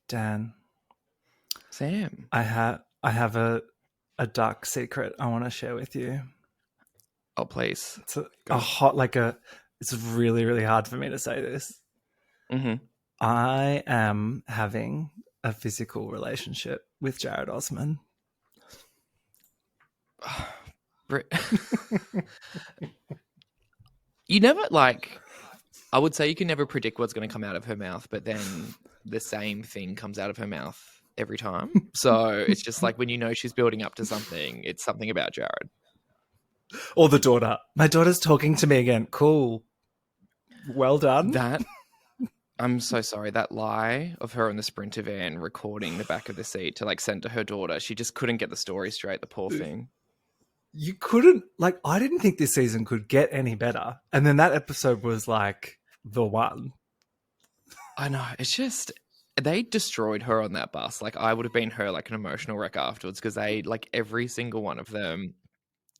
Dan, Sam. I have a dark secret I want to share with you. Oh, please. It's it's really, really hard for me to say this. Mm-hmm. I am having a physical relationship with Jared Osman. You never, I would say you can never predict what's going to come out of her mouth, but then the same thing comes out of her mouth every time. So it's just like when you know she's building up to something, it's something about Jared. Or the daughter. My daughter's talking to me again. Cool. Well done. I'm so sorry. That lie of her in the Sprinter van recording the back of the seat to send to her daughter. She just couldn't get the story straight, the poor thing. You couldn't, I didn't think this season could get any better. And then that episode was the one. I know. It's just, they destroyed her on that bus. I would have been her an emotional wreck afterwards because they, every single one of them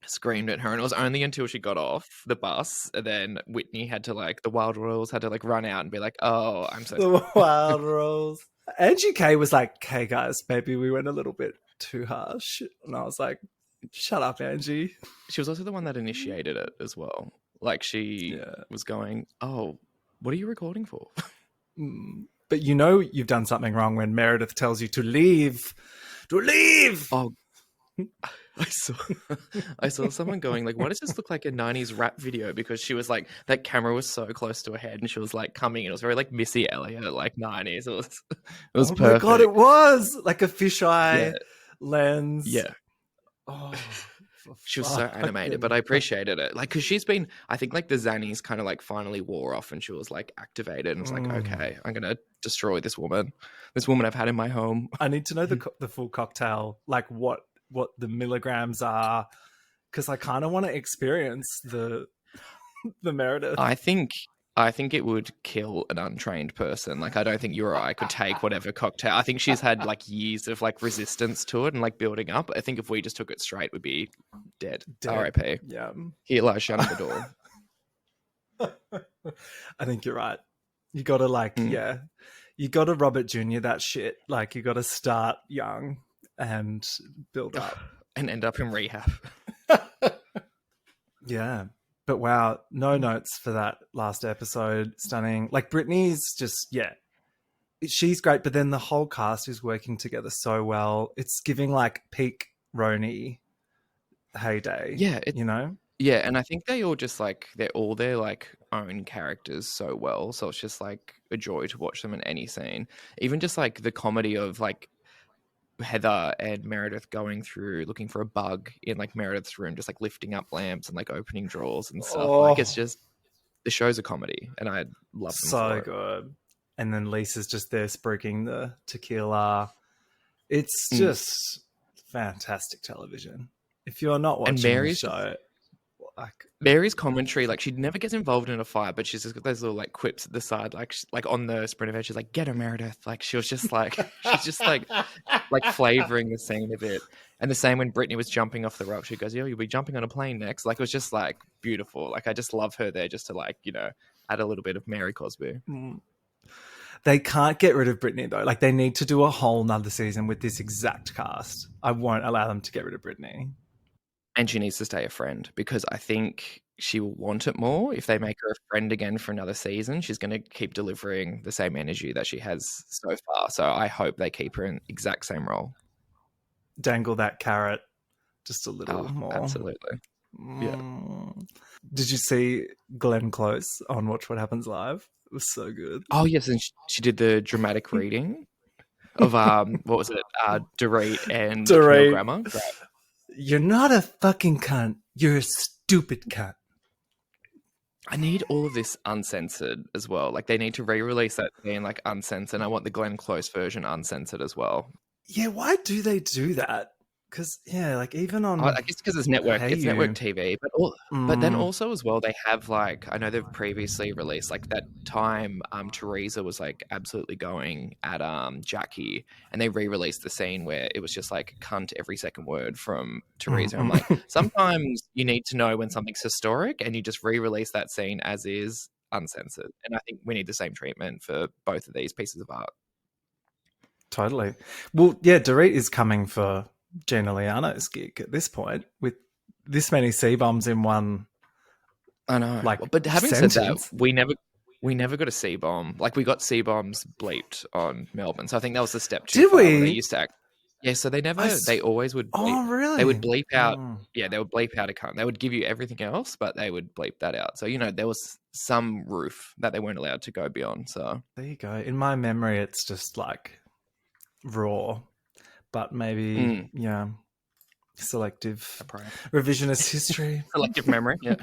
screamed at her, and it was only until she got off the bus and then Whitney had to the Wild Royals had to run out and be oh, I'm so sorry. The Wild Royals. Angie K was like, hey guys, maybe we went a little bit too harsh. And I was like, shut up, Angie. She was also the one that initiated it as well. She was going, oh, what are you recording for? But you've done something wrong when Meredith tells you to leave. To leave! Oh, I saw someone going why does this look like a 90s rap video? Because she was that camera was so close to her head and she was coming in. It was very Missy Elliott, 90s. It was perfect. Oh my God, it was a fisheye lens. Yeah. Oh, she was so animated, but I appreciated it. Because she's been, I think the Zannies kind of finally wore off and she was activated and it's okay, I'm going to destroy this woman I've had in my home. I need to know the full cocktail, what the milligrams are, because I kind of want to experience the Meredith. I think it would kill an untrained person. I don't think you or I could take whatever cocktail. I think she's had years of resistance to it and building up. I think if we just took it straight, we'd be dead. R.I.P. Yeah. Here lies Shannon Bador. I think you're right. You got to you got to Robert Jr. that shit. You got to start young and build up and end up in rehab. Yeah. But wow, no notes for that last episode. Stunning. Brittany's just, she's great, but then the whole cast is working together so well. It's giving peak Roni heyday. Yeah. Yeah, and I think they all just they're all their own characters so well. So it's just a joy to watch them in any scene. Even just the comedy of Heather and Meredith going through looking for a bug in Meredith's room, just lifting up lamps and opening drawers and stuff. It's just, the show's a comedy and I love them so good. And then Lisa's just there spruiking the tequila. It's just fantastic television. If you're not watching the show, Mary's commentary, she never gets involved in a fight, but she's just got those little quips at the side, on the Sprinter van, she's get her, Meredith. She was just she's just flavoring the scene a bit. And the same when Brittany was jumping off the rock, she goes, yo, you'll be jumping on a plane next. It was just beautiful. I just love her there just to add a little bit of Mary Cosby. They can't get rid of Brittany though. They need to do a whole nother season with this exact cast. I won't allow them to get rid of Brittany. And she needs to stay a friend because I think she will want it more. If they make her a friend again for another season, she's going to keep delivering the same energy that she has so far. So I hope they keep her in the exact same role. Dangle that carrot just a little more. Absolutely. Yeah. Did you see Glenn Close on Watch What Happens Live? It was so good. Oh, yes. And she did the dramatic reading of, what was it? Dorit and Camille Grammer. Right. You're not a fucking cunt. You're a stupid cunt. I need all of this uncensored as well. They need to re-release that thing uncensored. I want the Glenn Close version uncensored as well. Yeah, why do they do that? Because even on, I guess because it's network TV, but then also as well they have I know they've previously released that time Teresa was absolutely going at Jackie, and they re-released the scene where it was just cunt every second word from Teresa. I'm sometimes you need to know when something's historic, and you just re-release that scene as is uncensored. And I think we need the same treatment for both of these pieces of art. Totally. Well, yeah, Dorit is coming for Gina Liano's gig at this point with this many C-bombs in one, I know. like, But having said that, sentence. we never got a C bomb. Like we got C bombs bleeped on Melbourne. So I think that was the step too Did far where they we? used to act. Yeah, so they always would bleep. Oh, They really? would bleep out. Mm, Yeah, they would bleep out a cunt. They would give you everything else, but they would bleep that out. So there was some roof that they weren't allowed to go beyond. So there you go. In my memory, it's just like raw, but maybe, mm, yeah, selective apparent. revisionist history. Selective memory. Yeah.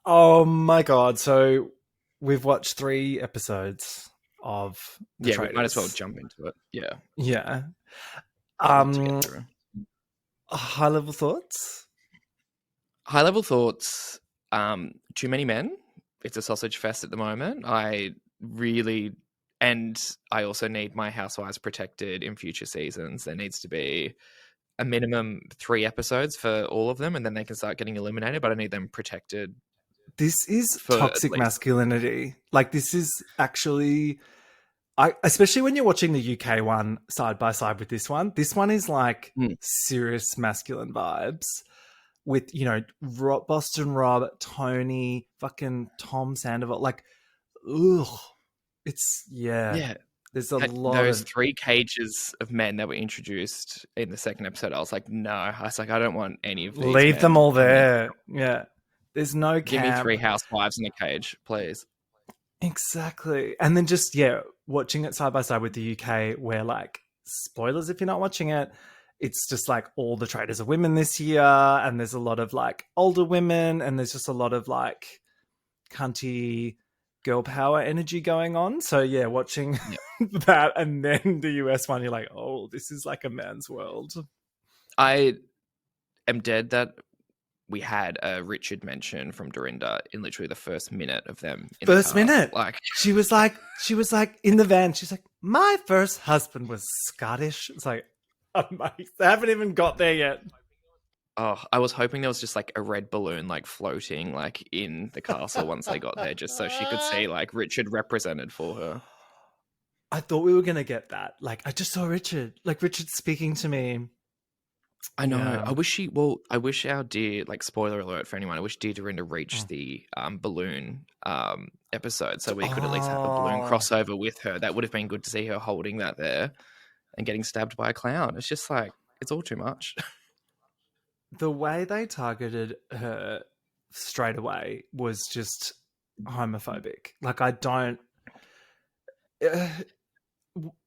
Oh my God. So we've watched 3 episodes of The Yeah, we might as well Traitors. jump into it. Yeah. Yeah. Let's get through. High level thoughts? High level thoughts. Too many men. It's a sausage fest at the moment. I also need my housewives protected in future seasons. There needs to be a minimum 3 episodes for all of them, and then they can start getting eliminated. But I need them protected. This is For toxic masculinity. Like, this is actually, especially when you're watching the UK one side by side with this one. This one is like serious masculine vibes with, Boston Rob, Tony, fucking Tom Sandoval. Like, ugh. It's, Yeah. There's a lot those of 3 cages of men that were introduced in the second episode. I was like, no. I was like, I don't want any of these. leave them all there. Yeah. There's no Give me camp. 3 housewives in a cage, please. Exactly. And then just, watching it side by side with the UK where, like, spoilers if you're not watching it, it's just like all the traitors are women this year, and there's a lot of like older women, and there's just a lot of like cunty girl power energy going on. So watching that and then the US one, you're like, oh, this is like a man's world. I am dead that we had a Richard mention from Dorinda in literally the first minute of them. First the car. minute, like she was like in the van. She's like, my first husband was Scottish. It's like, they haven't even got there yet. Oh, I was hoping there was just like a red balloon like floating like in the castle once they got there, just so she could see like Richard represented for her. I thought we were gonna get that. Like, I just saw Richard. Like, Richard speaking to me. I know. Yeah. I wish our dear, like, spoiler alert for anyone, I wish dear Dorinda reached the balloon episode so we could at least have a balloon crossover with her. That would have been good to see her holding that there and getting stabbed by a clown. It's just like, it's all too much. The way they targeted her straight away was just homophobic. Like, I don't...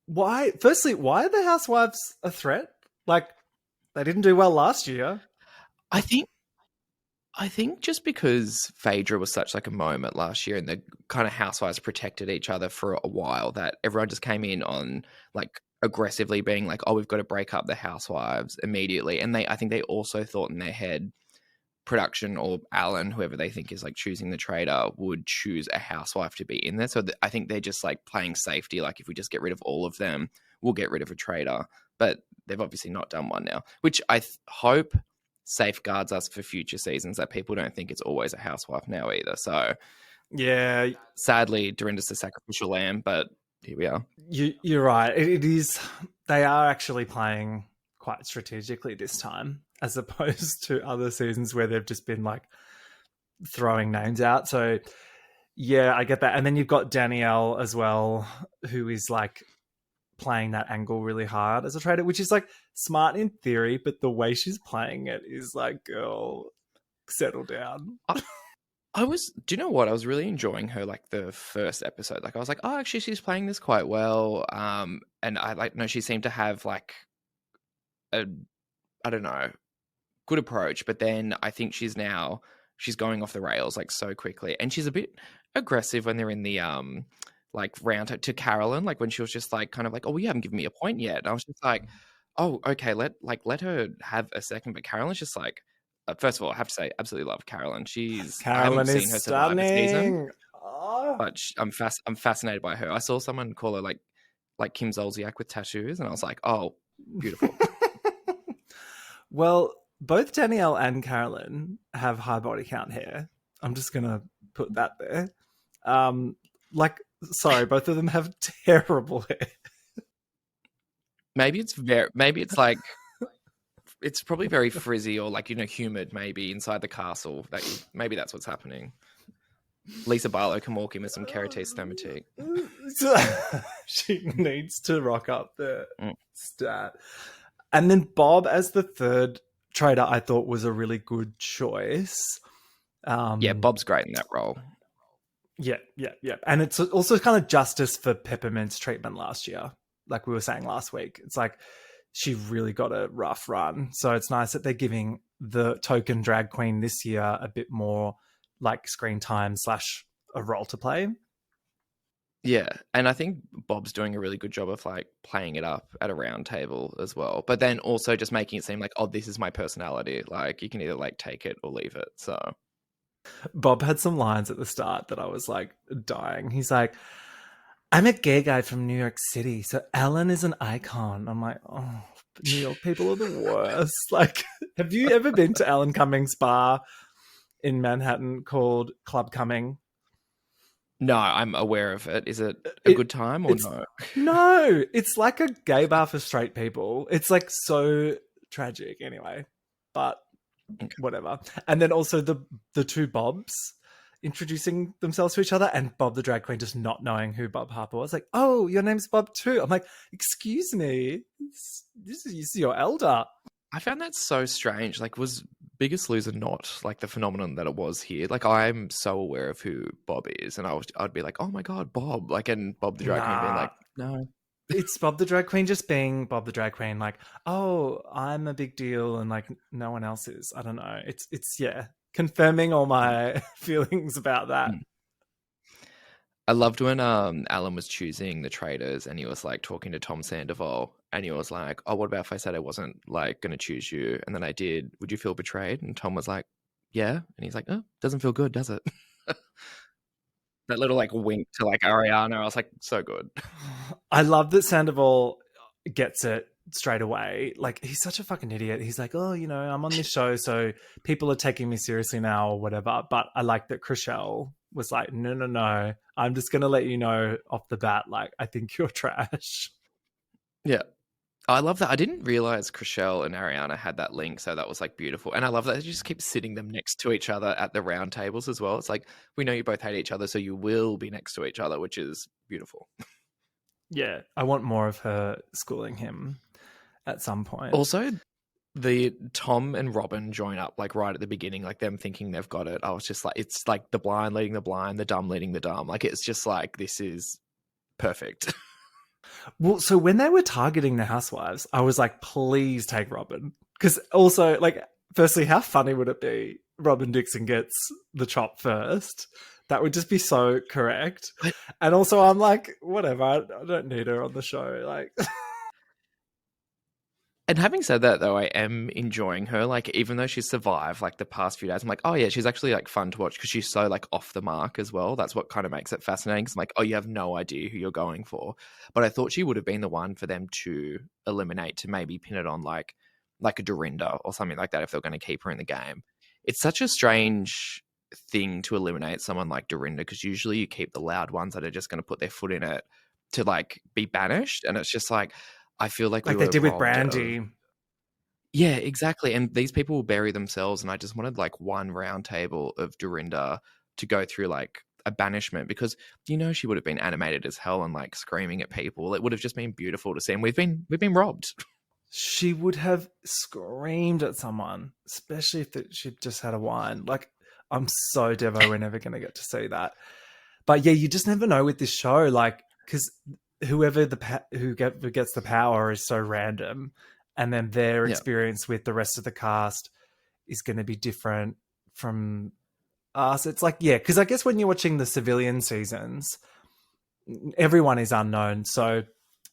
why? Firstly, why are the housewives a threat? Like, they didn't do well last year. I think just because Phaedra was such like a moment last year and the kind of housewives protected each other for a while, that everyone just came in on like aggressively being like, oh, we've got to break up the housewives immediately. And I think they also thought in their head, production or Alan, whoever they think is like choosing the traitor, would choose a housewife to be in there. So I think they're just like playing safety. Like, if we just get rid of all of them, we'll get rid of a traitor. But they've obviously not done one now, which I hope safeguards us for future seasons, that people don't think it's always a housewife now either. So yeah, sadly, Dorinda's the sacrificial lamb, but here we are. You're right. It is. They are actually playing quite strategically this time, as opposed to other seasons where they've just been like throwing names out. So yeah, I get that. And then you've got Danielle as well, who is like playing that angle really hard as a traitor, which is like smart in theory, but the way she's playing it is like, girl, settle down. Do you know what? I was really enjoying her, like, the first episode. Like, I was like, oh, actually, she's playing this quite well. And she seemed to have, like, I don't know, good approach. But then I think she's going off the rails, like, so quickly. And she's a bit aggressive when they're in the, like, round to Carolyn, like, when she was just, like, kind of like, oh, well, you haven't given me a point yet. And I was just like, oh, okay, let her have a second. But Carolyn's just like, first of all, I have to say, absolutely love Carolyn. I haven't seen her survive a season, but I'm fascinated by her. I saw someone call her like Kim Zolciak with tattoos, and I was like, oh, beautiful. Well, both Danielle and Carolyn have high body count hair. I'm just gonna put that there. Like, Sorry, both of them have terrible hair. Maybe it's like it's probably very frizzy or like humid maybe inside the castle. Maybe that's what's happening. Lisa Barlow can walk in with some Keratis thematique. She needs to rock up the Mm. stat. And then Bob as the third traitor, I thought was a really good choice. Yeah, Bob's great in that role. Yeah. And it's also kind of justice for Peppermint's treatment last year. Like we were saying last week. It's like she really got a rough run. So it's nice that they're giving the token drag queen this year a bit more like screen time / a role to play. Yeah, and I think Bob's doing a really good job of like playing it up at a round table as well. But then also just making it seem like, oh, this is my personality. Like you can either like take it or leave it. So Bob had some lines at the start that I was like dying. He's like, I'm a gay guy from New York City, so Ellen is an icon. I'm like, oh, New York people are the worst. Like, have you ever been to Ellen Cummings' bar in Manhattan called Club Cumming? no, I'm aware of it. Is it a good time or no? No, it's like a gay bar for straight people. It's like so tragic anyway, but whatever. And then also the two Bobs introducing themselves to each other, and Bob the drag queen just not knowing who Bob Harper was. Like, oh, your name's Bob too. I'm like, excuse me, this is your elder. I found that so strange. Like, was Biggest Loser not like the phenomenon that it was here? Like, I'm so aware of who Bob is, and I'd be like, oh my god, Bob! Like, and Bob the drag queen being like, no. It's Bob the drag queen just being Bob the drag queen, like, oh, I'm a big deal, and like no one else is. I don't know. It's yeah, confirming all my feelings about that. I loved when Alan was choosing the traitors and he was like talking to Tom Sandoval and he was like, oh, what about if I said I wasn't like going to choose you and then I did? Would you feel betrayed? And Tom was like, yeah. And he's like, oh, doesn't feel good, does it? That little like wink to like Ariana. I was like, so good. I love that Sandoval gets it straight away. Like, he's such a fucking idiot. He's like, oh, I'm on this show, so people are taking me seriously now or whatever. But I like that Chriselle was like, no, I'm just going to let you know off the bat, like, I think you're trash. Yeah. I love that. I didn't realize Chriselle and Ariana had that link, so that was like beautiful. And I love that they just keep sitting them next to each other at the round tables as well. It's like, we know you both hate each other, so you will be next to each other, which is beautiful. Yeah, I want more of her schooling him at some point. Also, the Tom and Robin join up like right at the beginning, like them thinking they've got it. I was just like, it's like the blind leading the blind, the dumb leading the dumb. Like, it's just like, this is perfect. Well, so when they were targeting the housewives, I was like, please take Robin. Because also, like, firstly, how funny would it be? Robin Dixon gets the chop first. That would just be so correct. And also, I'm like, whatever. I don't need her on the show. Like, And having said that, though, I am enjoying her. Like, even though she's survived like the past few days, I'm like, oh yeah, she's actually like fun to watch because she's so like off the mark as well. That's what kind of makes it fascinating. Cause I'm like, oh, you have no idea who you're going for. But I thought she would have been the one for them to eliminate, to maybe pin it on like a Dorinda or something like that if they're going to keep her in the game. It's such a strange thing to eliminate someone like Dorinda because usually you keep the loud ones that are just going to put their foot in it to like be banished, and it's just like, I feel like they did with Brandy. Yeah, exactly. And these people will bury themselves, and I just wanted like one round table of Dorinda to go through like a banishment because she would have been animated as hell and like screaming at people. It would have just been beautiful to see. And we've been robbed. She would have screamed at someone, especially if she'd just had a wine. Like, I'm so Devo, we're never going to get to see that. But yeah, you just never know with this show, like, because whoever who gets the power is so random, and then their experience with the rest of the cast is going to be different from us. It's like, yeah, because I guess when you're watching the civilian seasons, everyone is unknown, so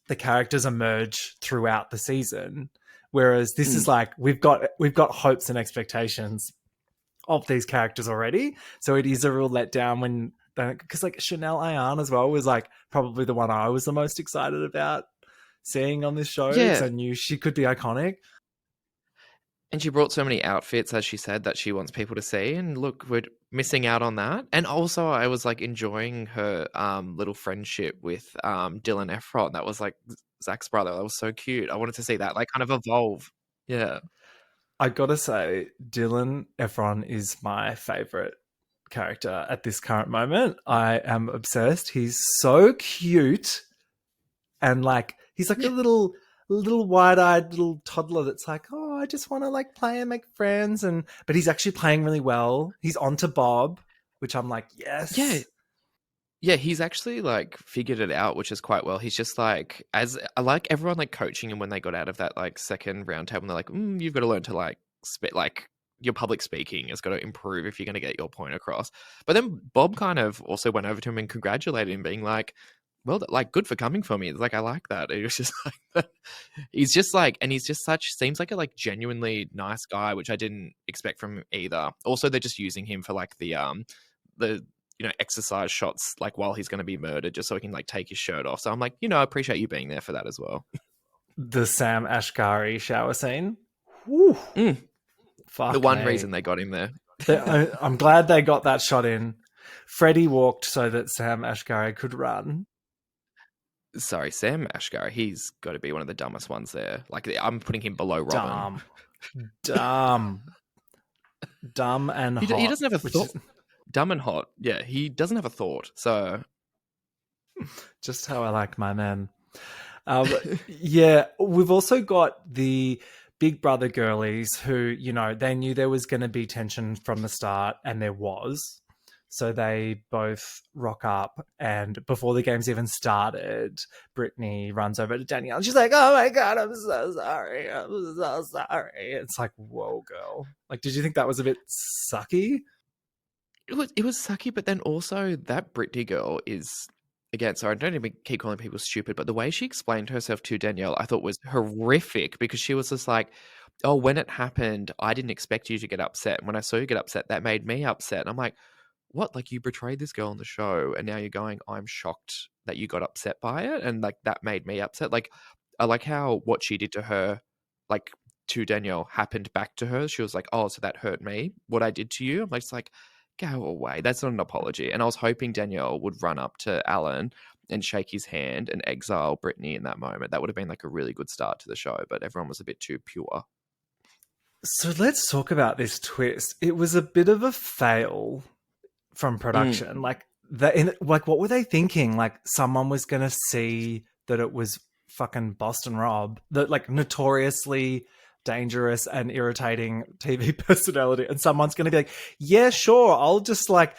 the characters emerge throughout the season. Whereas this is like we've got hopes and expectations of these characters already, so it is a real letdown when. Because like Chanel Ayan as well was like probably the one I was the most excited about seeing on this show. Yeah. So I knew she could be iconic. And she brought so many outfits, as she said, that she wants people to see. And look, we're missing out on that. And also, I was like enjoying her little friendship with Dylan Efron. That was like Zach's brother. That was so cute. I wanted to see that like kind of evolve. Yeah. I gotta say, Dylan Efron is my favorite character at this current moment. I am obsessed. He's so cute, and like he's like a Yeah. little wide-eyed little toddler that's like, oh, I just want to like play and make friends, and but he's actually playing really well. He's on to Bob, which I'm like, Yeah. yes. Yeah, he's actually like figured it out, which is quite well. He's just like, as I like everyone like coaching him when they got out of that like second round table, and they're like, you've got to learn to like like your public speaking has got to improve if you're going to get your point across. But then Bob kind of also went over to him and congratulated him, being like, well, like good for coming for me. It's like, I like that. It was just like, he's just like, and he's just such, seems like a like genuinely nice guy, which I didn't expect from him either. Also, they're just using him for like the exercise shots like while he's going to be murdered, just so he can like take his shirt off. So I'm like, I appreciate you being there for that as well. The Sam Ashgari shower scene. Whew. Fuck The one me. reason they got him there. I'm glad they got that shot in. Freddie walked so that Sam Ashgari could run. Sorry, Sam Ashgar. He's got to be one of the dumbest ones there. Like I'm putting him below Robin. Dumb and hot. He doesn't have a thought. Dumb and hot. Yeah, he doesn't have a thought. So just how I like my men. Yeah, we've also got the Big Brother girlies who, they knew there was going to be tension from the start, and there was. So they both rock up, and before the game's even started, Brittany runs over to Danielle and she's like, oh my God, I'm so sorry. I'm so sorry. It's like, whoa, girl. Like, did you think that was a bit sucky? It was sucky, but then also that Brittany girl is, again, sorry, I don't even keep calling people stupid, but the way she explained herself to Danielle, I thought was horrific, because she was just like, oh, when it happened, I didn't expect you to get upset. And when I saw you get upset, that made me upset. And I'm like, what? Like, you betrayed this girl on the show, and now you're going, I'm shocked that you got upset by it, and like that made me upset. Like, I like how what she did to her, like to Danielle, happened back to her. She was like, oh, so that hurt me, what I did to you. I'm like, it's like, go away. That's not an apology. And I was hoping Danielle would run up to Alan and shake his hand and exile Brittany in that moment. That would have been like a really good start to the show, but everyone was a bit too pure. So let's talk about this twist. It was a bit of a fail from production. Like, what were they thinking? Like, someone was going to see that it was fucking Boston Rob, that like notoriously dangerous and irritating TV personality, and someone's going to be like, yeah, sure, I'll just like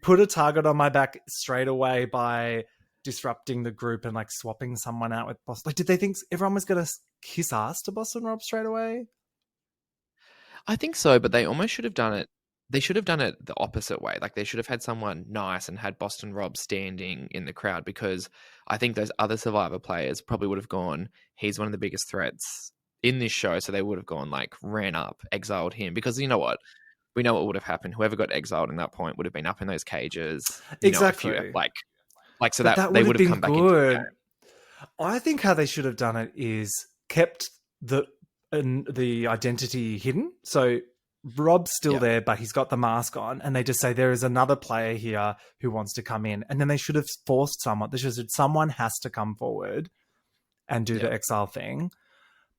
put a target on my back straight away by disrupting the group and like swapping someone out with Boston. Like, did they think everyone was going to kiss ass to Boston Rob straight away? I think so, but they almost should have done it. They should have done it the opposite way. Like, they should have had someone nice and had Boston Rob standing in the crowd, because I think those other Survivor players probably would have gone, he's one of the biggest threats in this show. So they would have gone, like, ran up, exiled him, because you know what? We know what would have happened. Whoever got exiled in that point would have been up in those cages. Exactly. So that they would have come back into the game. I think how they should have done it is kept the identity hidden. So Rob's still there, but he's got the mask on, and they just say there is another player here who wants to come in, and then they should have forced someone. They should have said someone has to come forward and do the exile thing,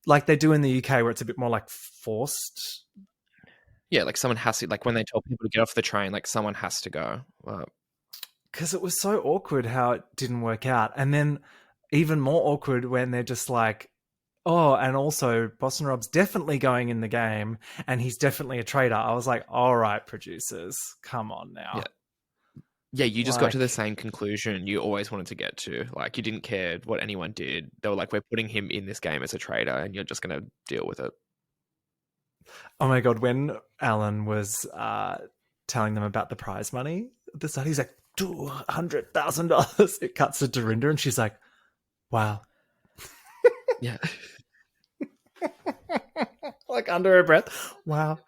like they do in the UK, where it's a bit more like forced. Yeah, like someone has to, like when they tell people to get off the train, like someone has to go. Because it was so awkward how it didn't work out, and then even more awkward when they're just like, oh, and also Boston Rob's definitely going in the game, and he's definitely a traitor. I was like, all right, producers, come on now. Yeah, you just got to the same conclusion you always wanted to get to. Like, you didn't care what anyone did. They were like, we're putting him in this game as a traitor, and you're just going to deal with it. Oh my God, when Alan was telling them about the prize money at the start, he's like, $200,000. It cuts to Dorinda, and she's like, wow. Yeah. Like under her breath. Wow.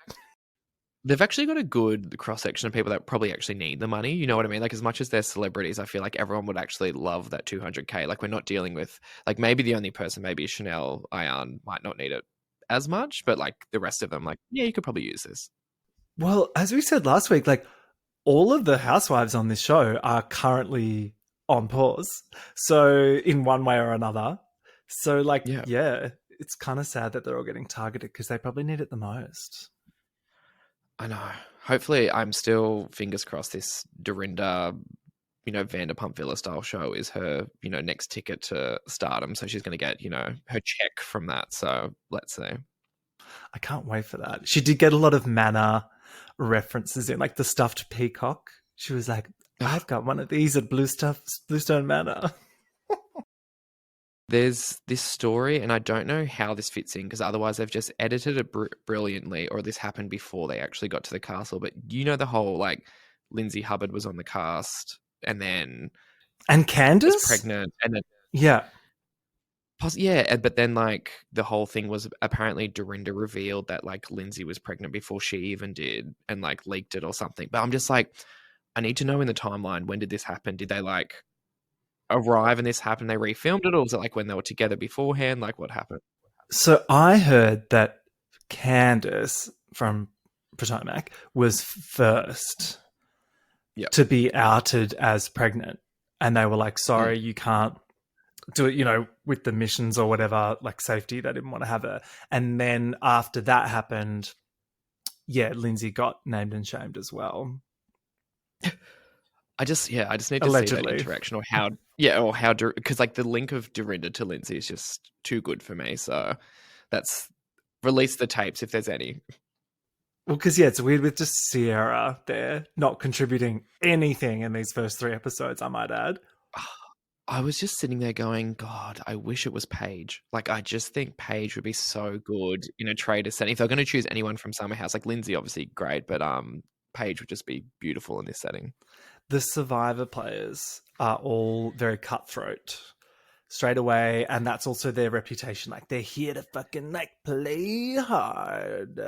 They've actually got a good cross-section of people that probably actually need the money. You know what I mean? Like, as much as they're celebrities, I feel like everyone would actually love that $200K. Like, we're not dealing with, like, maybe the only person, maybe Chanel Ayan, might not need it as much, but like the rest of them, like, yeah, you could probably use this. Well, as we said last week, like all of the housewives on this show are currently on pause. So in one way or another. So like, Yeah. yeah, it's kind of sad that they're all getting targeted because they probably need it the most. I know. Hopefully, I'm still fingers crossed this Dorinda, Vanderpump Villa style show is her, next ticket to stardom. So she's going to get, her check from that. So let's see. I can't wait for that. She did get a lot of Manor references in, like the stuffed peacock. She was like, I've got one of these at Bluestone Manor. There's this story, and I don't know how this fits in because otherwise they've just edited it brilliantly, or this happened before they actually got to the castle. But the whole like Lindsay Hubbard was on the cast and then And Candace was pregnant, and then yeah. But then like the whole thing was apparently Dorinda revealed that like Lindsay was pregnant before she even did and like leaked it or something. But I'm just like, I need to know in the timeline, when did this happen? Did they like arrive and this happened? They refilmed it, or was it like when they were together beforehand? Like what happened? So I heard that Candace from Potomac was first to be outed as pregnant. And they were like, sorry, you can't do it, with the missions or whatever, like safety. They didn't want to have her. And then after that happened, Lindsay got named and shamed as well. I just need to Allegedly. see that interaction because like the link of Dorinda to Lindsay is just too good for me. So that's release the tapes if there's any. Well, because it's weird with just Sierra there not contributing anything in these first 3 episodes, I might add. I was just sitting there going, God, I wish it was Paige. Like, I just think Paige would be so good in a Traitor setting. If they're going to choose anyone from Summer House, like Lindsay, obviously great, but Paige would just be beautiful in this setting. The Survivor players are all very cutthroat straight away, and that's also their reputation. Like, they're here to fucking like play hard.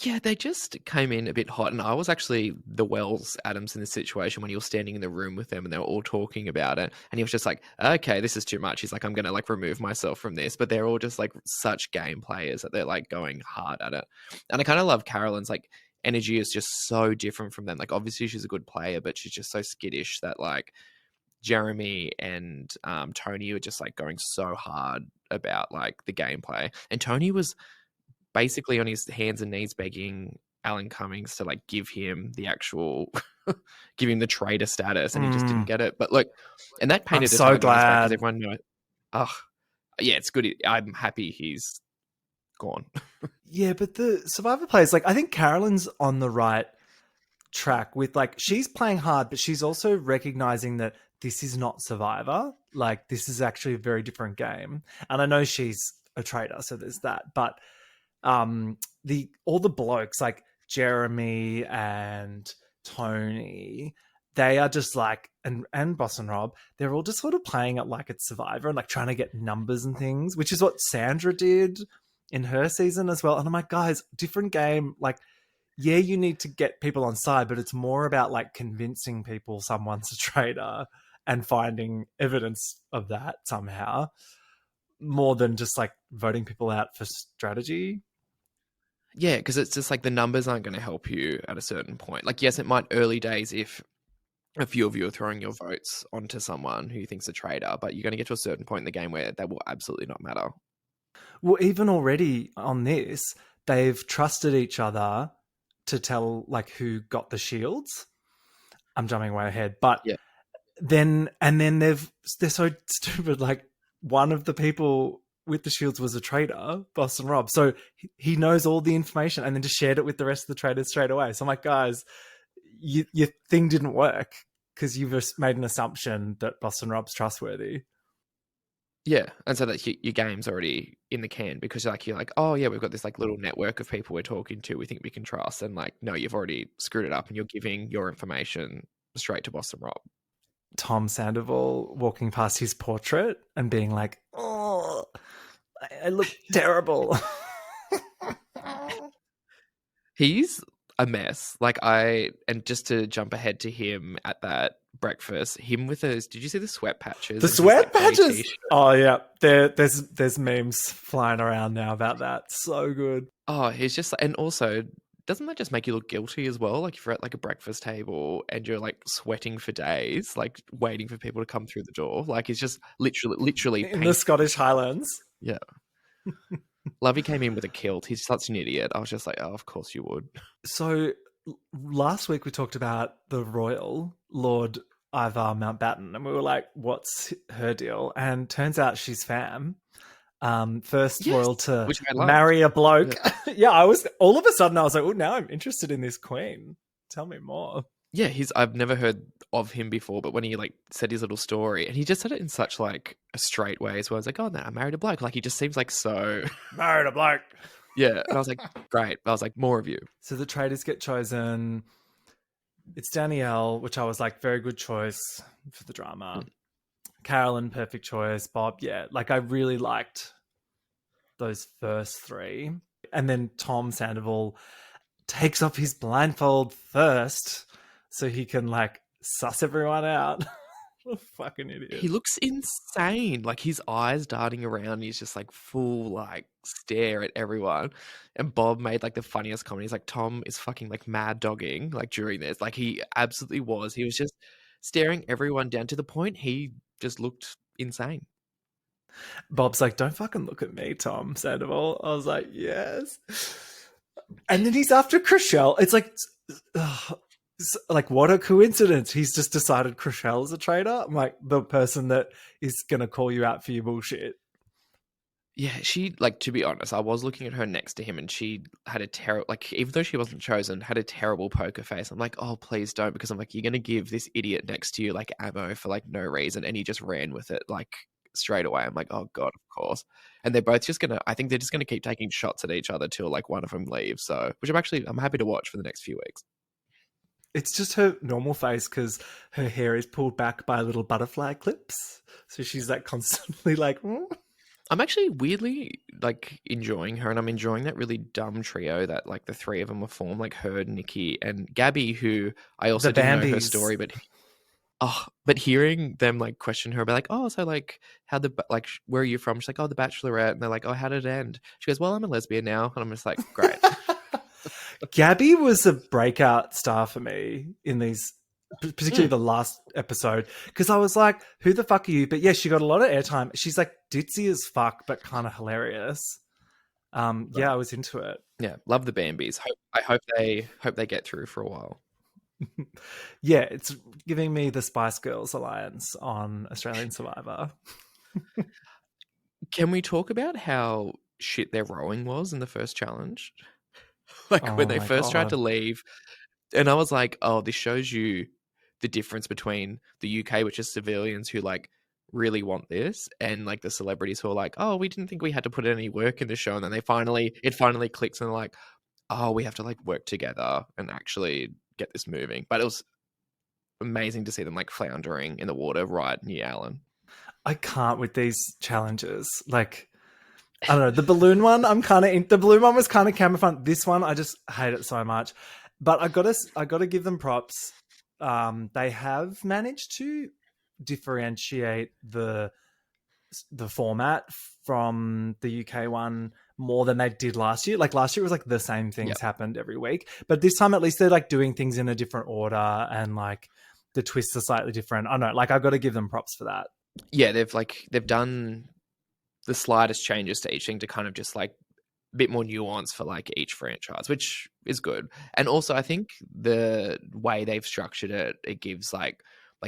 Yeah, they just came in a bit hot, and I was actually the Wells Adams in this situation when he was standing in the room with them and they were all talking about it, and he was just like, okay, this is too much. He's like, I'm going to like remove myself from this, but they're all just like such game players that they're like going hard at it. And I kind of love Carolyn's like energy is just so different from them. Like obviously she's a good player, but she's just so skittish that like Jeremy and Tony were just like going so hard about like the gameplay, and Tony was basically on his hands and knees begging Alan Cummings to like give him the actual give him the traitor status, and he just didn't get it. But look, and that painted I'm so glad because everyone knew it. Yeah, it's good. I'm happy he's gone. Yeah, but the Survivor players, like I think Carolyn's on the right track with like she's playing hard, but she's also recognizing that this is not Survivor. Like this is actually a very different game. And I know she's a traitor, so there's that. But all the blokes like Jeremy and Tony, they are just like and Boss and Rob, they're all just sort of playing it like it's Survivor and like trying to get numbers and things, which is what Sandra did in her season as well. And I'm like, guys, different game. Like, yeah, you need to get people on side, but it's more about like convincing people someone's a traitor and finding evidence of that somehow, more than just like voting people out for strategy. Yeah, because it's just like the numbers aren't going to help you at a certain point. Like, yes, it might early days if a few of you are throwing your votes onto someone who you think's a traitor, but you're going to get to a certain point in the game where that will absolutely not matter. Well, even already on this, they've trusted each other to tell like who got the shields. I'm jumping way ahead, but then they're so stupid. Like one of the people with the shields was a traitor, Boston Rob. So he knows all the information and then just shared it with the rest of the traitors straight away. So I'm like, guys, your thing didn't work because you've made an assumption that Boston Rob's trustworthy. Yeah, and so that your game's already in the can because you're like, oh yeah, we've got this like little network of people we're talking to, we think we can trust, and like, no, you've already screwed it up and you're giving your information straight to Boston Rob. Tom Sandoval walking past his portrait and being like, oh, I look terrible. He's a mess. Like and just to jump ahead to him at that breakfast. Him with those. Did you see the sweat patches? The and his sweat like blue patches. t-shirt? Oh yeah, there's memes flying around now about that. So good. Oh, he's just, and also, doesn't that just make you look guilty as well? Like if you're at like a breakfast table and you're like sweating for days, like waiting for people to come through the door. Like it's just literally In the paint. Scottish Highlands. Yeah. Lovey came in with a kilt. He's such an idiot. I was just like, oh, of course you would. So last week we talked about the royal Lord Ivar Mountbatten, and we were like, "What's her deal?" And turns out she's fam. First Yes, royal to which I loved. marry a bloke. Yeah. Yeah, I was all of a sudden I was like, "Oh, now I'm interested in this queen. Tell me more." Yeah, I've never heard of him before, but when he like said his little story, and he just said it in such like a straight way as well. I was like, oh no, I married a bloke. Like he just seems like so Married a bloke. yeah. And I was like, great. I was like, more of you. So the traitors get chosen. It's Danielle, which I was like, very good choice for the drama. Carolyn, perfect choice. Bob, yeah. Like I really liked those first three. And then Tom Sandoval takes off his blindfold first so he can like suss everyone out. What a fucking idiot. He looks insane. Like his eyes darting around. He's just like full like stare at everyone. And Bob made like the funniest comment. He's like, Tom is fucking like mad dogging like during this. Like he absolutely was. He was just staring everyone down to the point he just looked insane. Bob's like, don't fucking look at me, Tom Sandoval. I was like, yes. And then he's after Chriselle. It's like what a coincidence. He's just decided Chriselle is a traitor. I'm like, the person that is going to call you out for your bullshit. Yeah, she, like, to be honest, I was looking at her next to him and she had a terrible, like, even though she wasn't chosen, had a terrible poker face. I'm like, oh, please don't, because I'm like, you're going to give this idiot next to you, like, ammo for, like, no reason. And he just ran with it, like, straight away. I'm like, oh, God, of course. And they're both just going to, I think they're just going to keep taking shots at each other till, like, one of them leaves. So, which I'm happy to watch for the next few weeks. It's just her normal face because her hair is pulled back by little butterfly clips. So she's, like, constantly like, I'm actually weirdly like enjoying her, and I'm enjoying that really dumb trio that like the three of them were formed, like her, Nikki, and Gabby, who I also didn't know her story, but hearing them like question her, be like, oh, so like how like where are you from? She's like, oh, The Bachelorette, and they're like, oh, how did it end? She goes, well, I'm a lesbian now, and I'm just like, great. Gabby was a breakout star for me in these, particularly the last episode, because I was like, who the fuck are you? But yeah, she got a lot of airtime. She's like ditzy as fuck, but kind of hilarious. Yeah, I was into it. Yeah, love the Bambies. I hope they get through for a while. Yeah, it's giving me the Spice Girls alliance on Australian Survivor. Can we talk about how shit their rowing was in the first challenge? Like when they first tried to leave, and I was like, oh, this shows you the difference between the UK, which is civilians who like really want this, and like the celebrities who are like, oh, we didn't think we had to put any work in the show, and then it finally clicks and they're like, oh, we have to like work together and actually get this moving. But it was amazing to see them like floundering in the water right near Alan. I can't with these challenges. Like, I don't know, the balloon one, the balloon one was kind of camera fun. This one, I just hate it so much. But I gotta give them props. They have managed to differentiate the format from the UK one more than they did last year. Like last year, it was like the same things happened every week, but this time at least they're like doing things in a different order and like the twists are slightly different. I don't know, like I've got to give them props for that. Yeah, they've done the slightest changes to each thing to kind of just like a bit more nuance for like each franchise, which is good. And also I think the way they've structured it, it gives like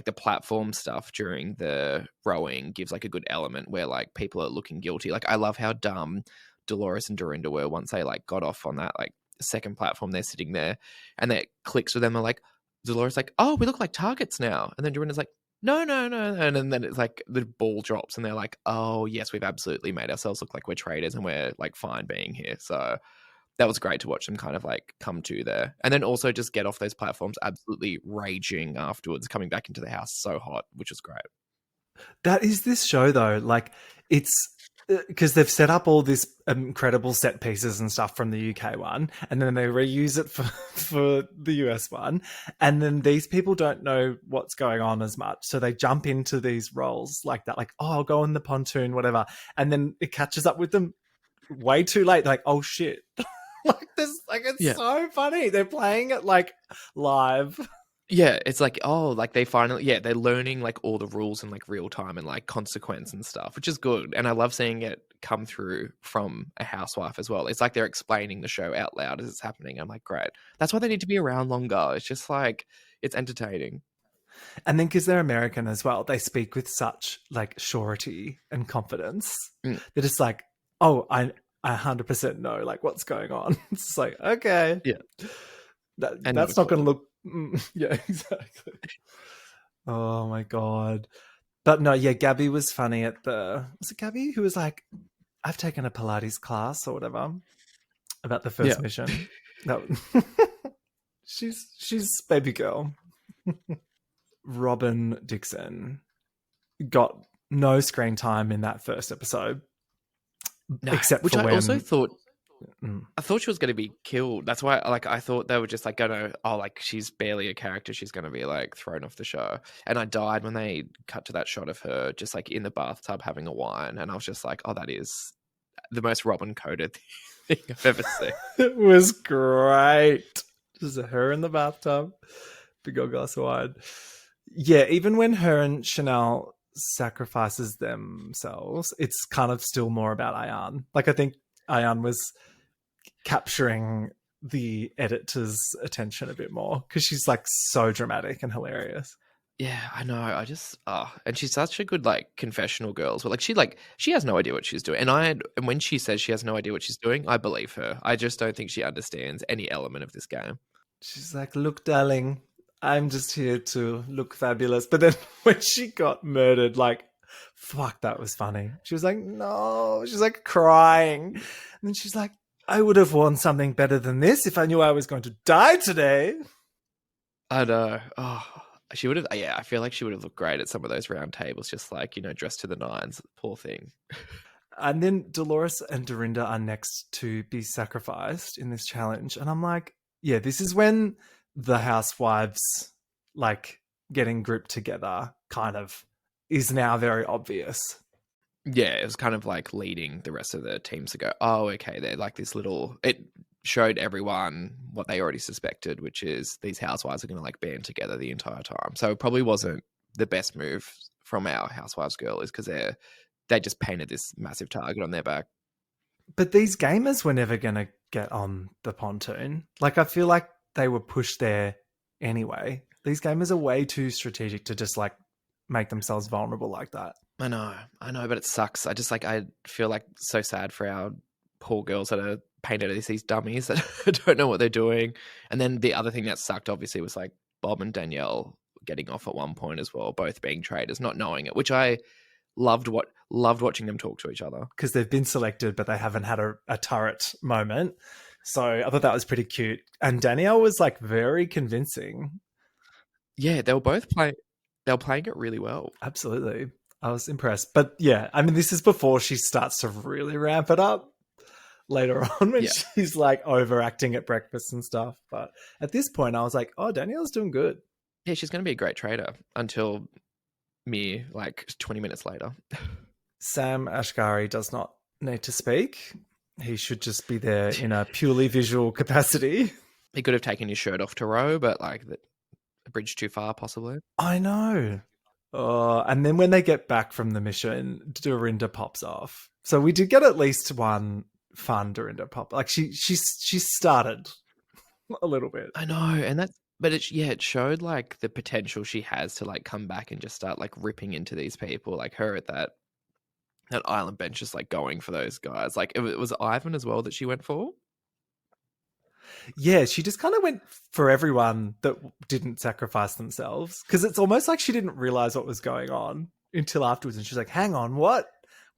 the platform stuff during the rowing gives like a good element where like people are looking guilty. Like I love how dumb Dolores and Dorinda were once they like got off on that like second platform. They're sitting there and that clicks with them. They're like, Dolores like, oh, we look like targets now. And then Dorinda's like, no. And then it's like the ball drops and they're like, oh, yes, we've absolutely made ourselves look like we're traitors and we're like fine being here. So that was great to watch them kind of like come to there. And then also just get off those platforms absolutely raging afterwards, coming back into the house so hot, which was great. That is this show though. Like it's because they've set up all this incredible set pieces and stuff from the UK one, and then they reuse it for for the US one, and then these people don't know what's going on as much, so they jump into these roles like that, like, oh, I'll go on the pontoon, whatever, and then it catches up with them way too late. They're like, oh shit, like this, like it's Yeah. so funny. They're playing it like live. Yeah, it's like, oh, like they finally, yeah, they're learning like all the rules in like real time and like consequence and stuff, which is good. And I love seeing it come through from a housewife as well. It's like they're explaining the show out loud as it's happening. I'm like, great. That's why they need to be around longer. It's just like, it's entertaining. And then because they're American as well, they speak with such like surety and confidence. Mm. They're just like, oh, I 100% know like what's going on. It's just like, okay. Yeah. That's not going to look. Yeah, exactly. Oh my God. But no, yeah, Gabby was funny at was it Gabby who was like, I've taken a Pilates class or whatever about the first mission. No. she's baby girl. Robin Dixon got no screen time in that first episode. No, except which for I when also thought, I thought she was going to be killed. That's why, like, I thought they were just like going to, oh, like she's barely a character. She's going to be like thrown off the show. And I died when they cut to that shot of her just like in the bathtub having a wine. And I was just like, oh, that is the most Robin coded thing I've ever seen. It was great. Just her in the bathtub, big old glass of wine. Yeah, even when her and Chanel sacrifices themselves, it's kind of still more about Ayan. Like, I think Ayan was capturing the editor's attention a bit more because she's like so dramatic and hilarious. Yeah, I know. I just, and she's such a good like confessional girl as well. Like she has no idea what she's doing. And when she says she has no idea what she's doing, I believe her. I just don't think she understands any element of this game. She's like, look, darling, I'm just here to look fabulous. But then when she got murdered, like, fuck, that was funny. She was like, no, she's like crying. And then she's like, I would have worn something better than this if I knew I was going to die today. I know. Oh, she would have, yeah, I feel like she would have looked great at some of those round tables, just like, you know, dressed to the nines. Poor thing. And then Dolores and Dorinda are next to be sacrificed in this challenge. And I'm like, yeah, this is when the housewives, like, getting grouped together kind of is now very obvious. Yeah, it was kind of like leading the rest of the teams to go, oh, okay, they're like this little, it showed everyone what they already suspected, which is these housewives are going to like band together the entire time. So it probably wasn't the best move from our housewives girlies because they just painted this massive target on their back. But these gamers were never going to get on the pontoon. Like, I feel like they were pushed there anyway. These gamers are way too strategic to just like make themselves vulnerable like that. I know, but it sucks. I feel like so sad for our poor girls that are painted as these dummies that don't know what they're doing. And then the other thing that sucked, obviously, was like Bob and Danielle getting off at one point as well, both being traitors, not knowing it, which I loved watching them talk to each other. Because they've been selected, but they haven't had a turret moment. So I thought that was pretty cute. And Danielle was like very convincing. Yeah, they were playing it really well. Absolutely. I was impressed. But yeah, I mean, this is before she starts to really ramp it up later on when she's like overacting at breakfast and stuff. But at this point, I was like, oh, Danielle's doing good. Yeah, she's going to be a great traitor until mere like 20 minutes later. Sam Ashgari does not need to speak. He should just be there in a purely visual capacity. He could have taken his shirt off to row, but like a bridge too far, possibly. I know. And then when they get back from the mission, Dorinda pops off. So we did get at least one fun Dorinda pop. Like she started a little bit. I know, but it showed like the potential she has to like come back and just start like ripping into these people, like her at that island bench, just like going for those guys. Like it was Ivan as well that she went for. Yeah, she just kind of went for everyone that didn't sacrifice themselves because it's almost like she didn't realize what was going on until afterwards. And she's like, hang on, what?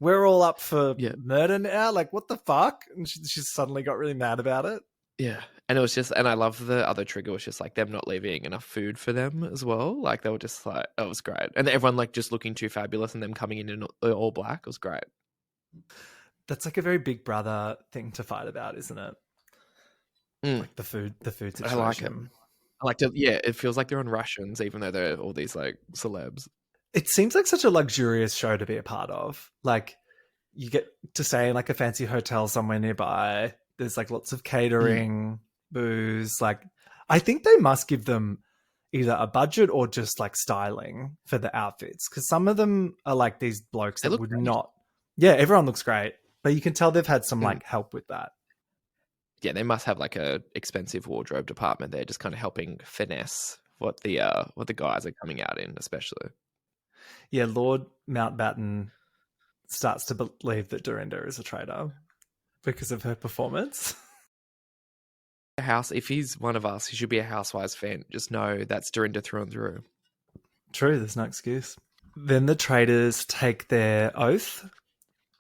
We're all up for murder now? Like, what the fuck? And she suddenly got really mad about it. Yeah. And it was just, and I love the other trigger was just like them not leaving enough food for them as well. Like they were just like, it was great. And everyone like just looking too fabulous and them coming in all black was great. That's like a very Big Brother thing to fight about, isn't it? Mm, Like the food I like it. situation. I like to, yeah, it feels like they're on rations, even though they're all these like celebs. It seems like such a luxurious show to be a part of. Like you get to stay in like a fancy hotel somewhere nearby. There's like lots of Mm. catering, booze. Like I think they must give them either a budget or just like styling for the outfits because some of them are like these blokes They that look would great. not. Yeah, everyone looks great, but you can tell they've had some Mm. like help with that. Yeah, they must have like a expensive wardrobe department there, just kind of helping finesse what the guys are coming out in, especially. Yeah, Lord Mountbatten starts to believe that Dorinda is a traitor because of her performance. House, if he's one of us, he should be a Housewives fan. Just know that's Dorinda through and through. True, there's no excuse. Then the traitors take their oath,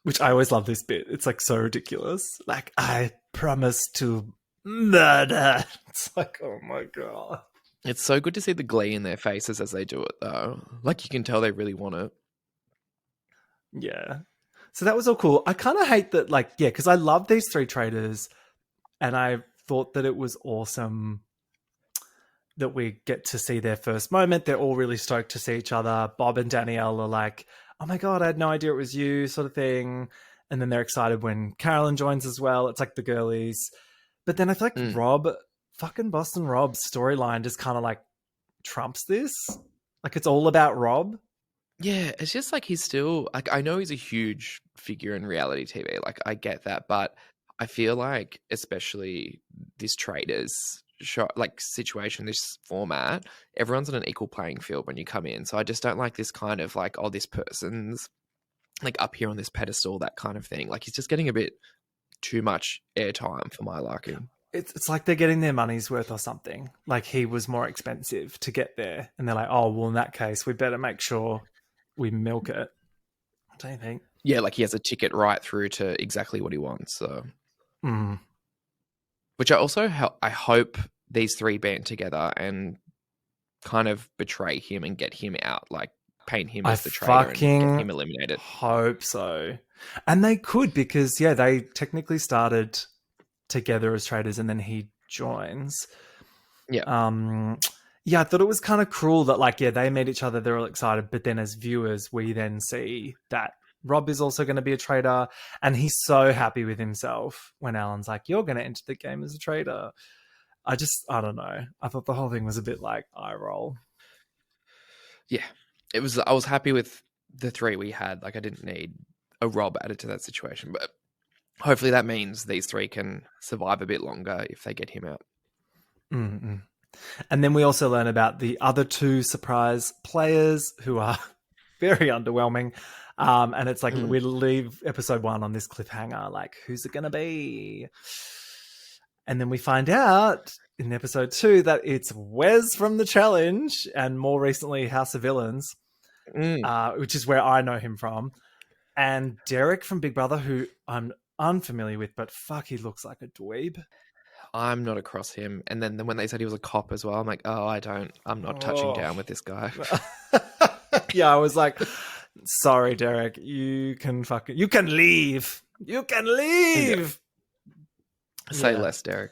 which I always love this bit. It's like so ridiculous. Like, I promise to murder. It's like, oh my God. It's so good to see the glee in their faces as they do it, though. Like you can tell they really want it. Yeah. So that was all cool. I kind of hate that, like, yeah, because I love these three traitors and I thought that it was awesome that we get to see their first moment. They're all really stoked to see each other. Bob and Danielle are like, oh my God, I had no idea it was you, sort of thing. And then they're excited when Carolyn joins as well. It's like the girlies. But then I feel like Mm. Rob, fucking Boston Rob's storyline just kind of like trumps this. Like it's all about Rob. Yeah, it's just like he's still like I know he's a huge figure in reality TV. Like I get that, but I feel like especially this traders show like situation, this format, everyone's on an equal playing field when you come in. So I just don't like this kind of like, oh, this person's like up here on this pedestal, that kind of thing. Like he's just getting a bit too much airtime for my liking. It's like they're getting their money's worth or something. Like he was more expensive to get there. And they're like, oh, well, in that case, we better make sure we milk it. Don't you think? Yeah, like he has a ticket right through to exactly what he wants. So, Mm. which I also I hope these three band together and kind of betray him and get him out, like paint him I as the traitor and get fucking him eliminated. hope so. And they could because, yeah, they technically started together as traders and then he joins. Yeah, Um, yeah, I thought it was kind of cruel that, like, yeah, they met each other, they're all excited, but then as viewers, we then see that Rob is also going to be a traitor, and he's so happy with himself when Alan's like, "You're going to enter the game as a traitor." I don't know. I thought the whole thing was a bit like eye roll. yeah. It was. I was happy with the three we had. Like I didn't need a Rob added to that situation, but hopefully that means these three can survive a bit longer if they get him out. Mm-mm. And then we also learn about the other two surprise players who are very underwhelming. And it's like we leave episode 1 on this cliffhanger, like, who's it going to be? And then we find out in episode 2 that it's Wes from The Challenge and more recently House of Villains, which is where I know him from. And Derek from Big Brother, who I'm unfamiliar with, but fuck, he looks like a dweeb. I'm not across him. And then when they said he was a cop as well, I'm like, oh, I'm not touching down with this guy. Yeah, I was like, sorry, Derek, you can leave. You can leave. Say less, Derek.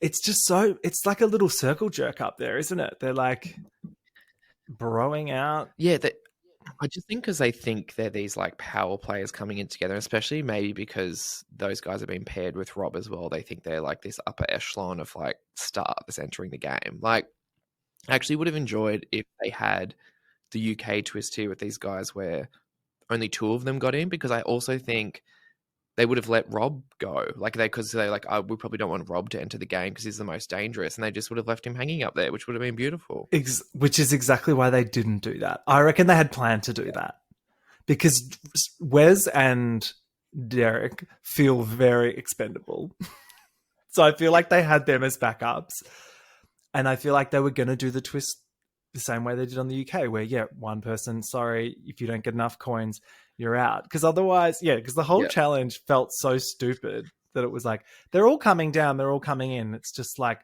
It's just it's like a little circle jerk up there, isn't it? They're like broing out. Yeah, I just think because they think they're these like power players coming in together, especially maybe because those guys have been paired with Rob as well. They think they're like this upper echelon of like stars entering the game. Like, I actually would have enjoyed if they had the UK twist here with these guys where only 2 of them got in, because I also think they would have let Rob go. Like because they're like, oh, we probably don't want Rob to enter the game because he's the most dangerous, and they just would have left him hanging up there, which would have been beautiful. Which is exactly why they didn't do that. I reckon they had planned to do that because Wes and Derek feel very expendable. So I feel like they had them as backups. And I feel like they were going to do the twist the same way they did on the UK, where, yeah, one person, sorry, if you don't get enough coins, you're out. Because otherwise, yeah, because the whole challenge felt so stupid that it was like, they're all coming down, they're all coming in. It's just like,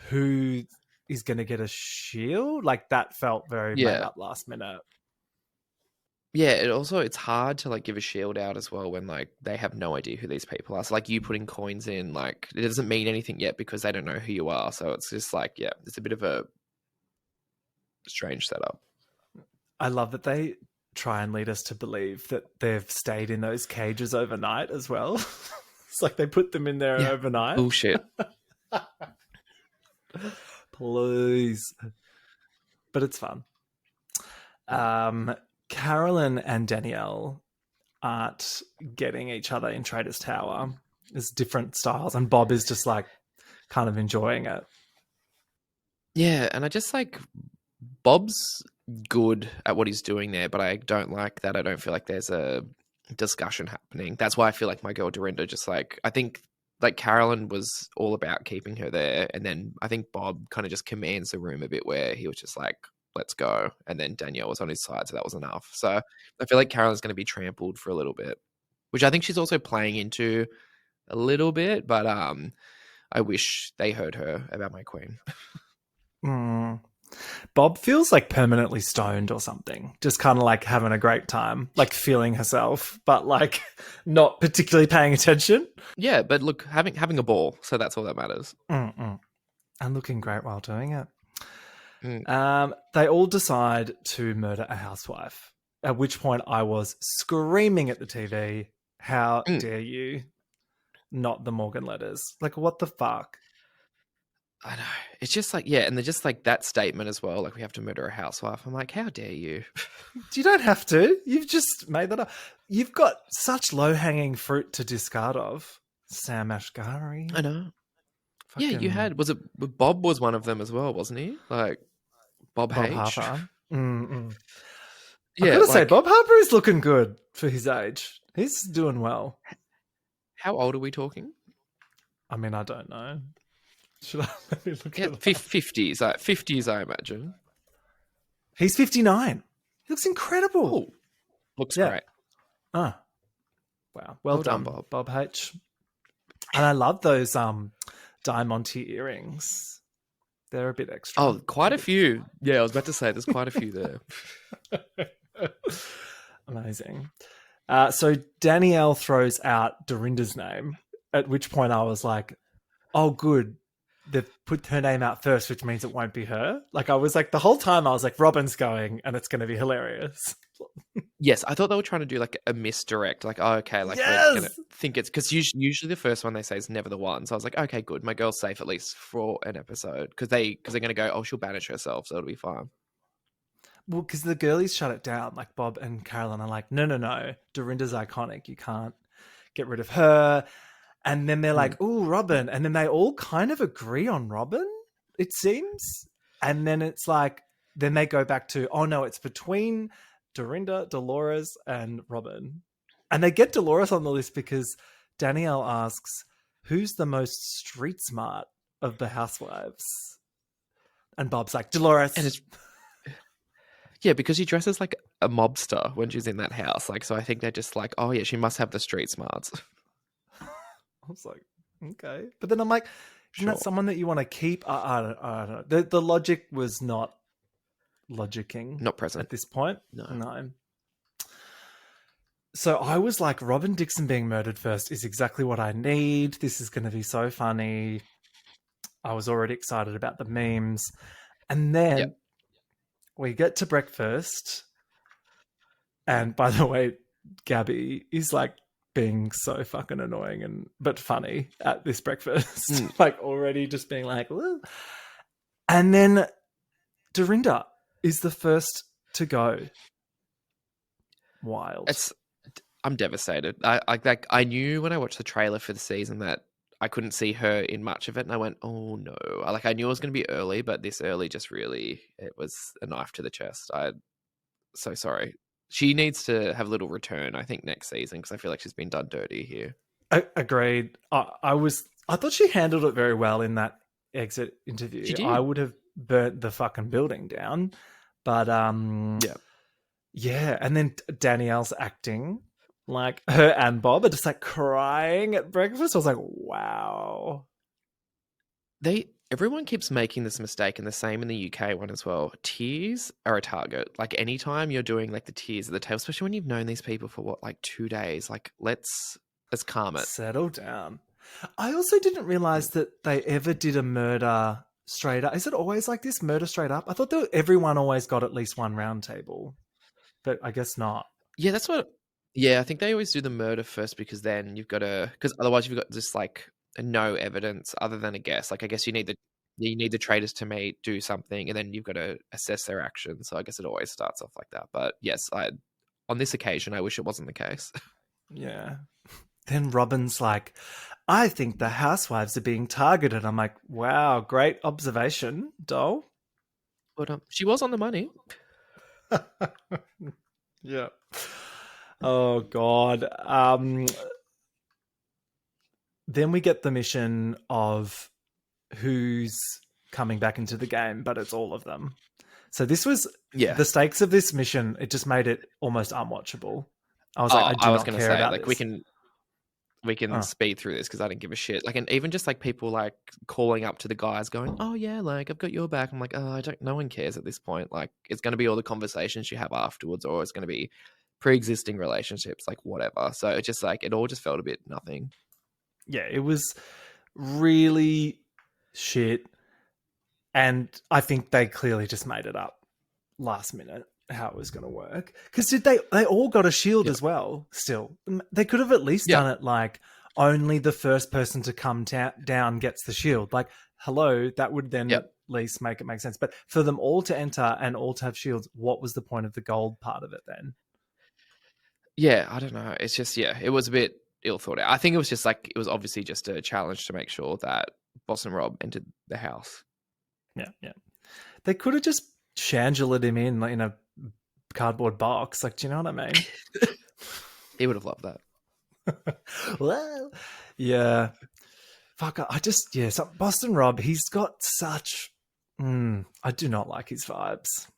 who is going to get a shield? Like, that felt very made up last minute. Yeah, it's hard to like give a shield out as well when like they have no idea who these people are. So like you putting coins in, like it doesn't mean anything yet because they don't know who you are. So it's just like, yeah, it's a bit of a strange setup. I love that they try and lead us to believe that they've stayed in those cages overnight as well. It's like they put them in there Yeah, overnight. bullshit. Please. But it's fun. Carolyn and Danielle aren't getting each other in Traitors Tower. There's different styles, and Bob is just like kind of enjoying it. Yeah, and I just like Bob's good at what he's doing there, but I don't like that. I don't feel like there's a discussion happening. That's why I feel like my girl Dorinda just like, I think like Carolyn was all about keeping her there, and then I think Bob kind of just commands the room a bit where he was just like, let's go, and then Danielle was on his side, so that was enough. So I feel like Carolyn's going to be trampled for a little bit, which I think she's also playing into a little bit, but I wish they heard her about my queen. Bob feels like permanently stoned or something, just kind of like having a great time, like feeling herself, but like not particularly paying attention. Yeah, but look, having a ball, so that's all that matters. And looking great while doing it. Mm. They all decide to murder a housewife, at which point I was screaming at the TV, how dare you? Not the Morgan letters. Like, what the fuck? I know. It's just like, yeah, and they're just like that statement as well. Like, we have to murder a housewife. I'm like, how dare you? You don't have to. You've just made that up. You've got such low-hanging fruit to discard of. Sam Ashgari. I know. Fucking Yeah, you had, was it, Bob was one of them as well, wasn't he? Like, Bob H. Harper. Yeah, I gotta say, Bob Harper is looking good for his age. He's doing well. How old are we talking? I mean, I don't know. Should I let me look at 50s? 50s, I imagine. He's 59. He looks incredible. Oh, looks great. Wow. Well done, Bob H. And I love those Diamante earrings. They're a bit extra. Oh, quite a few. Yeah, I was about to say there's quite a few there. Amazing. So Danielle throws out Dorinda's name, at which point I was like, oh, good. They've put her name out first, which means it won't be her. Like, I was like, the whole time I was like, Robin's going and it's going to be hilarious. Yes, I thought they were trying to do like a misdirect. Like, oh, okay, like yes! we're going to think it's because usually the first one they say is never the one. So I was like, okay, good. My girl's safe at least for an episode because they're going to go, oh, she'll banish herself. So it'll be fine. Well, because the girlies shut it down. Like Bob and Carolyn are like, no. Dorinda's iconic. You can't get rid of her. And then they're like, oh, Robin. And then they all kind of agree on Robin, it seems. And then it's like, then they go back to, oh, no, it's between Dorinda, Dolores, and Robin. And they get Dolores on the list because Danielle asks, who's the most street smart of the housewives? And Bob's like, Dolores. And it's... Yeah, because she dresses like a mobster when she's in that house. Like, so I think they're just like, oh, yeah, she must have the street smarts. I was like, okay. But then I'm like, isn't that someone that you want to keep? I don't know. The logic was not logicking. Not present. At this point. No. So I was like, Robin Dixon being murdered first is exactly what I need. This is going to be so funny. I was already excited about the memes. And then we get to breakfast. And by the way, Gabby is like, being so fucking annoying but funny at this breakfast. Like already just being like, woo. And then Dorinda is the first to go. Wild. I'm devastated. I knew when I watched the trailer for the season that I couldn't see her in much of it, and I went, oh no. I knew it was going to be early, but this early just really, it was a knife to the chest. I'm so sorry. She needs to have a little return, I think, next season because I feel like she's been done dirty here. Agreed. I thought she handled it very well in that exit interview. She did. I would have burnt the fucking building down, but yeah. And then Danielle's acting, like her and Bob are just like crying at breakfast. I was like, wow. Everyone keeps making this mistake, and the same in the UK one as well. Tiers are a target. Like anytime you're doing like the tiers at the table, especially when you've known these people for what, like 2 days, like let's calm it. Settle down. I also didn't realize that they ever did a murder straight up. Is it always like this, murder straight up? I thought that everyone always got at least one round table, but I guess not. Yeah, that's what. Yeah, I think they always do the murder first because then you've got to, because otherwise you've got just like no evidence other than a guess. Like I guess you need the traitors to meet, do something, and then you've got to assess their actions. So I guess it always starts off like that. But yes, on this occasion, I wish it wasn't the case. Yeah. Then Robin's like, I think the housewives are being targeted. I'm like, wow, great observation, doll. But she was on the money. Yeah. Oh God. Then we get the mission of who's coming back into the game, but it's all of them. So this was Yeah. the stakes of this mission. It just made it almost unwatchable. I was like, I do not care about like this. we can speed through this because I didn't give a shit. Like, and even just like people like calling up to the guys going, "Oh yeah, like I've got your back." I'm like, "Oh, I don't. No one cares at this point. Like, it's going to be all the conversations you have afterwards, or it's going to be pre-existing relationships, like whatever." So it just like it all just felt a bit nothing. Yeah, it was really shit. And I think they clearly just made it up last minute how it was going to work. Because they all got a shield as well still. They could have at least done it like only the first person to come down gets the shield. Like, hello, that would then at least make it make sense. But for them all to enter and all to have shields, what was the point of the gold part of it then? Yeah, I don't know. It's just, it was a bit ill thought out. I think it was just like, it was obviously just a challenge to make sure that Boss and Rob entered the house. Yeah, yeah. They could have just Shangela him in a cardboard box. Like, do you know what I mean? He would have loved that. Well, yeah. Fuck, so Boston Rob, he's got such... I do not like his vibes.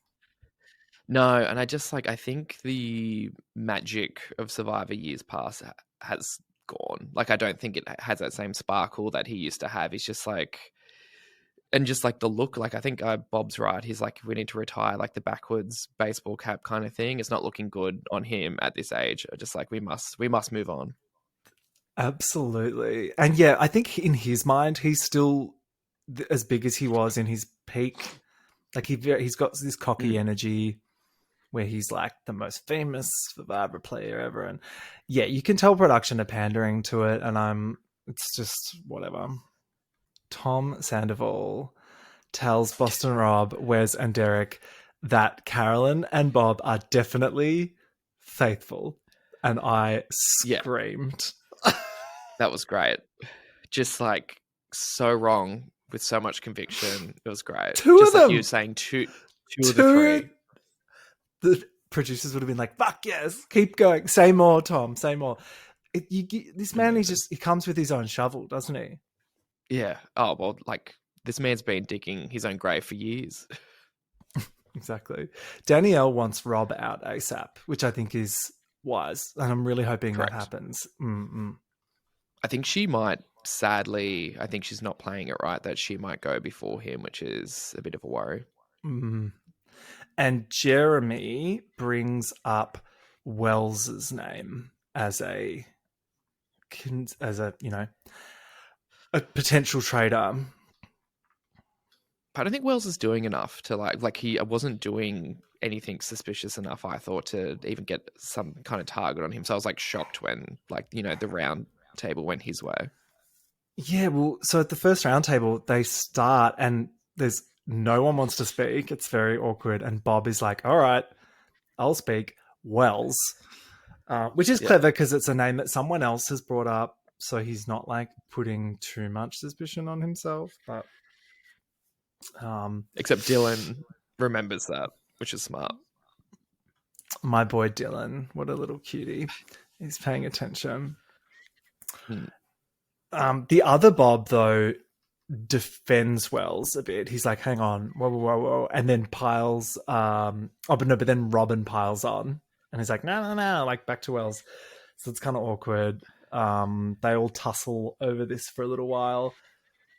No, and I just like, I think the magic of Survivor years past has gone. Like, I don't think it has that same sparkle that he used to have. He's just like... And just like the look, like I think Bob's right. He's like, we need to retire like the backwards baseball cap kind of thing. It's not looking good on him at this age. Just like we must move on. Absolutely. And yeah, I think in his mind, he's still as big as he was in his peak. Like he's got this cocky energy where he's like the most famous Survivor player ever. And yeah, you can tell production are pandering to it. And it's just whatever. Tom Sandoval tells Boston Rob, Wes, and Derek that Carolyn and Bob are definitely faithful. And I screamed. That was great. Just like so wrong with so much conviction. It was great. Two just of like them. You saying two of the three. The producers would have been like, fuck yes, keep going. Say more, Tom, say more. This man, he comes with his own shovel, doesn't he? Yeah. Oh, well, like this man's been digging his own grave for years. Exactly. Danielle wants Rob out ASAP, which I think is wise. And I'm really hoping that happens. I think she might, sadly, I think she's not playing it right, that she might go before him, which is a bit of a worry. And Jeremy brings up Wells's name as a a potential traitor. I don't think Wells is doing enough to like he wasn't doing anything suspicious enough, I thought, to even get some kind of target on him. So I was like shocked when the round table went his way. Yeah, well, so at the first round table, they start and there's no one wants to speak. It's very awkward. And Bob is like, all right, I'll speak. Wells, which is clever because it's a name that someone else has brought up. So he's not like putting too much suspicion on himself. But except Dylan remembers that, which is smart. My boy Dylan, what a little cutie. He's paying attention. The other Bob, though, defends Wells a bit. He's like, hang on, whoa. And then piles, but then Robin piles on. And he's like, no, like back to Wells. So it's kind of awkward. They all tussle over this for a little while.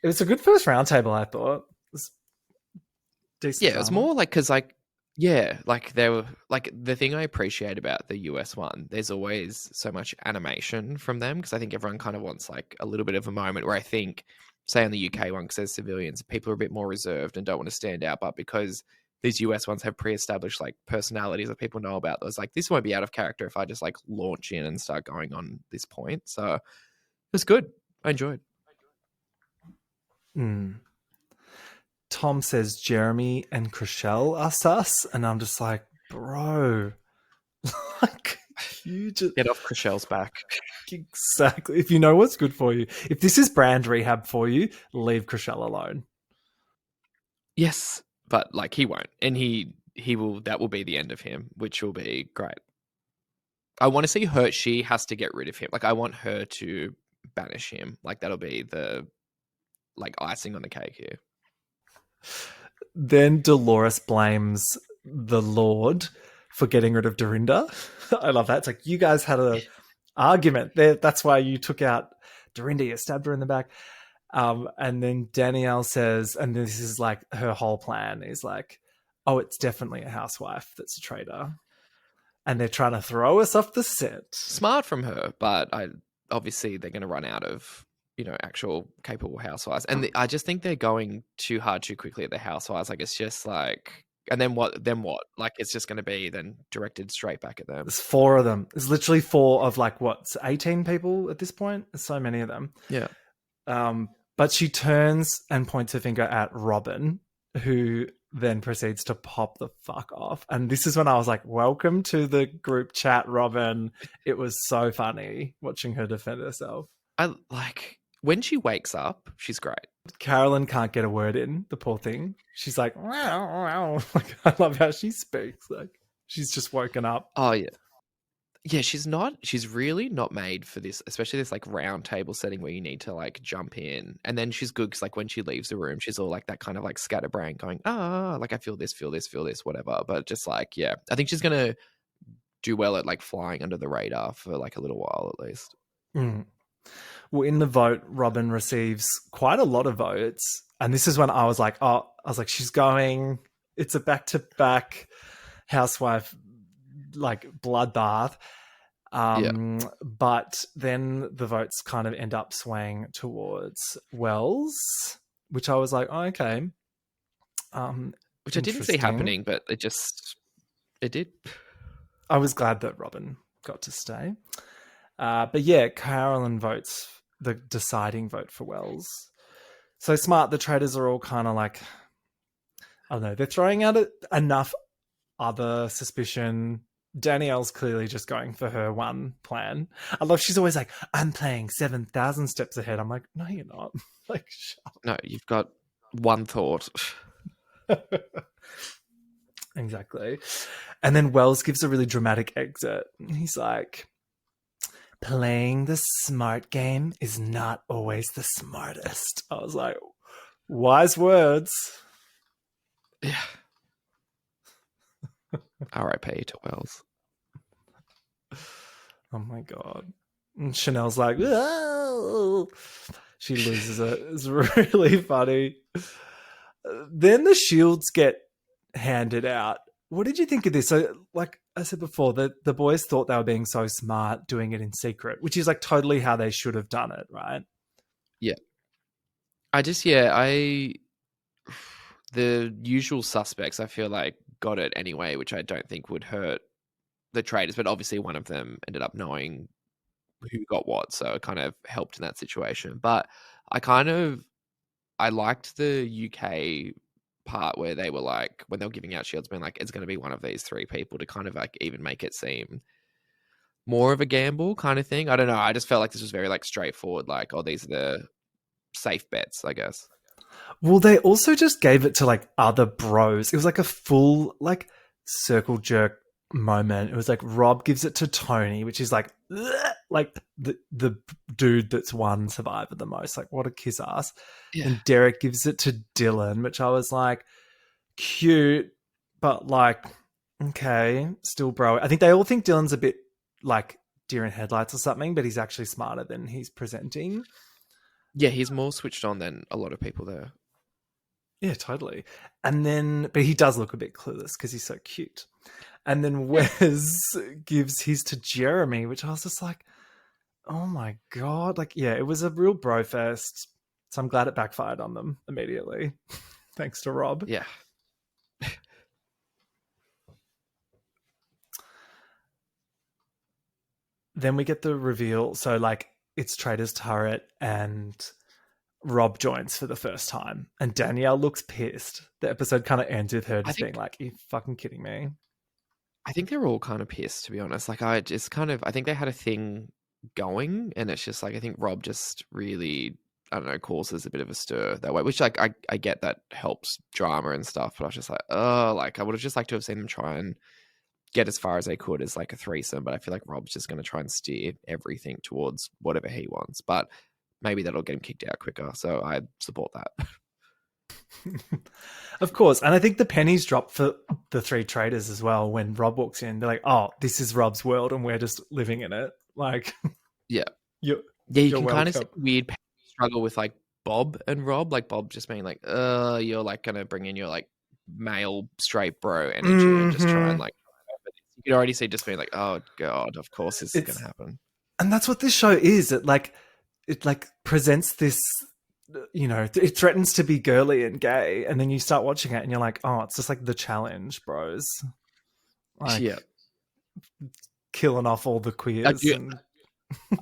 It was a good first roundtable, I thought. It was decent Yeah, it was drama. more like because like yeah, like they were like the thing I appreciate about the US one. There's always so much animation from them because I think everyone kind of wants like a little bit of a moment where I think, say on the UK one, because there's civilians, people are a bit more reserved and don't want to stand out, but because these US ones have pre-established like personalities that people know about, there's like this won't be out of character if I just like launch in and start going on this point. So it was good. I enjoyed. Mm. Tom says Jeremy and Chriselle are sus, and I'm just like, bro, like you just Get off Chriselle's back. exactly. If you know what's good for you, if this is brand rehab for you, leave Chriselle alone. Yes, but like he won't, and he will. That will be the end of him, which will be great. I want to see her. She has to get rid of him. Like I want her to banish him. Like that'll be the like icing on the cake here. Then Dolores blames the Lord for getting rid of Dorinda. I love that. It's like you guys had a argument there. That's why you took out Dorinda. You stabbed her in the back. And then Danielle says, and this is like her whole plan is like, oh, it's definitely a housewife that's a traitor. And they're trying to throw us off the set. Smart from her, but I obviously they're going to run out of actual capable housewives, and I just think they're going too hard too quickly at the housewives. Like it's just like, and then what? Then what? Like it's just going to be then directed straight back at them. There's 4 of them. There's literally 4 of like what 18 people at this point. There's so many of them. Yeah. But she turns and points her finger at Robin, who then proceeds to pop the fuck off. And this is when I was like, welcome to the group chat, Robin. It was so funny watching her defend herself. I like when she wakes up, she's great. Carolyn can't get a word in, the poor thing. She's like, wow, wow. Like, I love how she speaks. Like she's just woken up. Oh yeah. Yeah, she's really not made for this, especially this like round table setting where you need to like jump in. And then she's good because like when she leaves the room, she's all like that kind of like scatterbrain going, like I feel this, whatever. But just like, yeah, I think she's gonna do well at like flying under the radar for like a little while at least. Mm. Well, in the vote, Robin receives quite a lot of votes. And this is when I was like, she's going, it's a back-to-back housewife like bloodbath. But then the votes kind of end up swaying towards Wells, which I was like, oh, okay. Which I didn't see happening, but it did. I was glad that Robin got to stay. But yeah, Carolyn votes the deciding vote for Wells. So smart. The traitors are all kind of like, I don't know, they're throwing out enough other suspicion. Danielle's clearly just going for her one plan. I love she's always like, I'm playing 7,000 steps ahead. I'm like, no, you're not. Like, shut up. No, you've got one thought. Exactly. And then Wells gives a really dramatic exit. He's like, playing the smart game is not always the smartest. I was like, wise words. Yeah. R.I.P. to Wells. Oh my god. And Chanel's like, oh. She loses it. It's really funny. Then the shields get handed out. What did you think of this? So, like I said before, the boys thought they were being so smart doing it in secret, which is like totally how they should have done it, right? Yeah. The usual suspects, I feel like, got it anyway, which I don't think would hurt the traitors, but obviously one of them ended up knowing who got what, so it kind of helped in that situation. But I liked the UK part where they were like, when they were giving out shields, being like, it's going to be one of these 3 people to kind of like even make it seem more of a gamble kind of thing. I don't know. I just felt like this was very like straightforward, like, oh, these are the safe bets, I guess. Well, they also just gave it to like other bros. It was like a full like circle jerk moment. It was like Rob gives it to Tony, which is like the dude that's won Survivor the most. Like what a kiss ass. Yeah. And Derek gives it to Dylan, which I was like, cute, but like, okay, still bro. I think they all think Dylan's a bit like deer in headlights or something, but he's actually smarter than he's presenting. Yeah, he's more switched on than a lot of people there. Yeah, totally. And then, but he does look a bit clueless because he's so cute. And then Yeah. Wes gives his to Jeremy, which I was just like, oh my God. Like, yeah, it was a real bro fest. So I'm glad it backfired on them immediately. Thanks to Rob. Yeah. Then we get the reveal. So, like, it's Traitor's turret and Rob joins for the first time. And Danielle looks pissed. The episode kind of ends with her I just being think like, are you fucking kidding me? I think they're all kind of pissed, to be honest. Like, I just kind of, I think they had a thing going, and it's just like, I think Rob just really, I don't know, causes a bit of a stir that way, which, like, I get that helps drama and stuff, but I was just like, oh, like, I would have just liked to have seen them try and get as far as they could as like a threesome, but I feel like Rob's just going to try and steer everything towards whatever he wants, but maybe that'll get him kicked out quicker, so I support that. Of course. And I think the pennies drop for the three traders as well when Rob walks in. They're like, oh, this is Rob's world and we're just living in it. Like, Yeah. you're, Yeah, you you're can kind of see welcome. weird struggle with like Bob and Rob, like Bob just being like, you're like gonna bring in your like male straight bro energy and just try and Mhm. like you can already see just being like, oh God, of course this is It's, gonna happen. and that's what this show is. It presents this, it threatens to be girly and gay. And then you start watching it and you're like, oh, it's just like the challenge, bros. Yeah. Like killing off all the I queers do and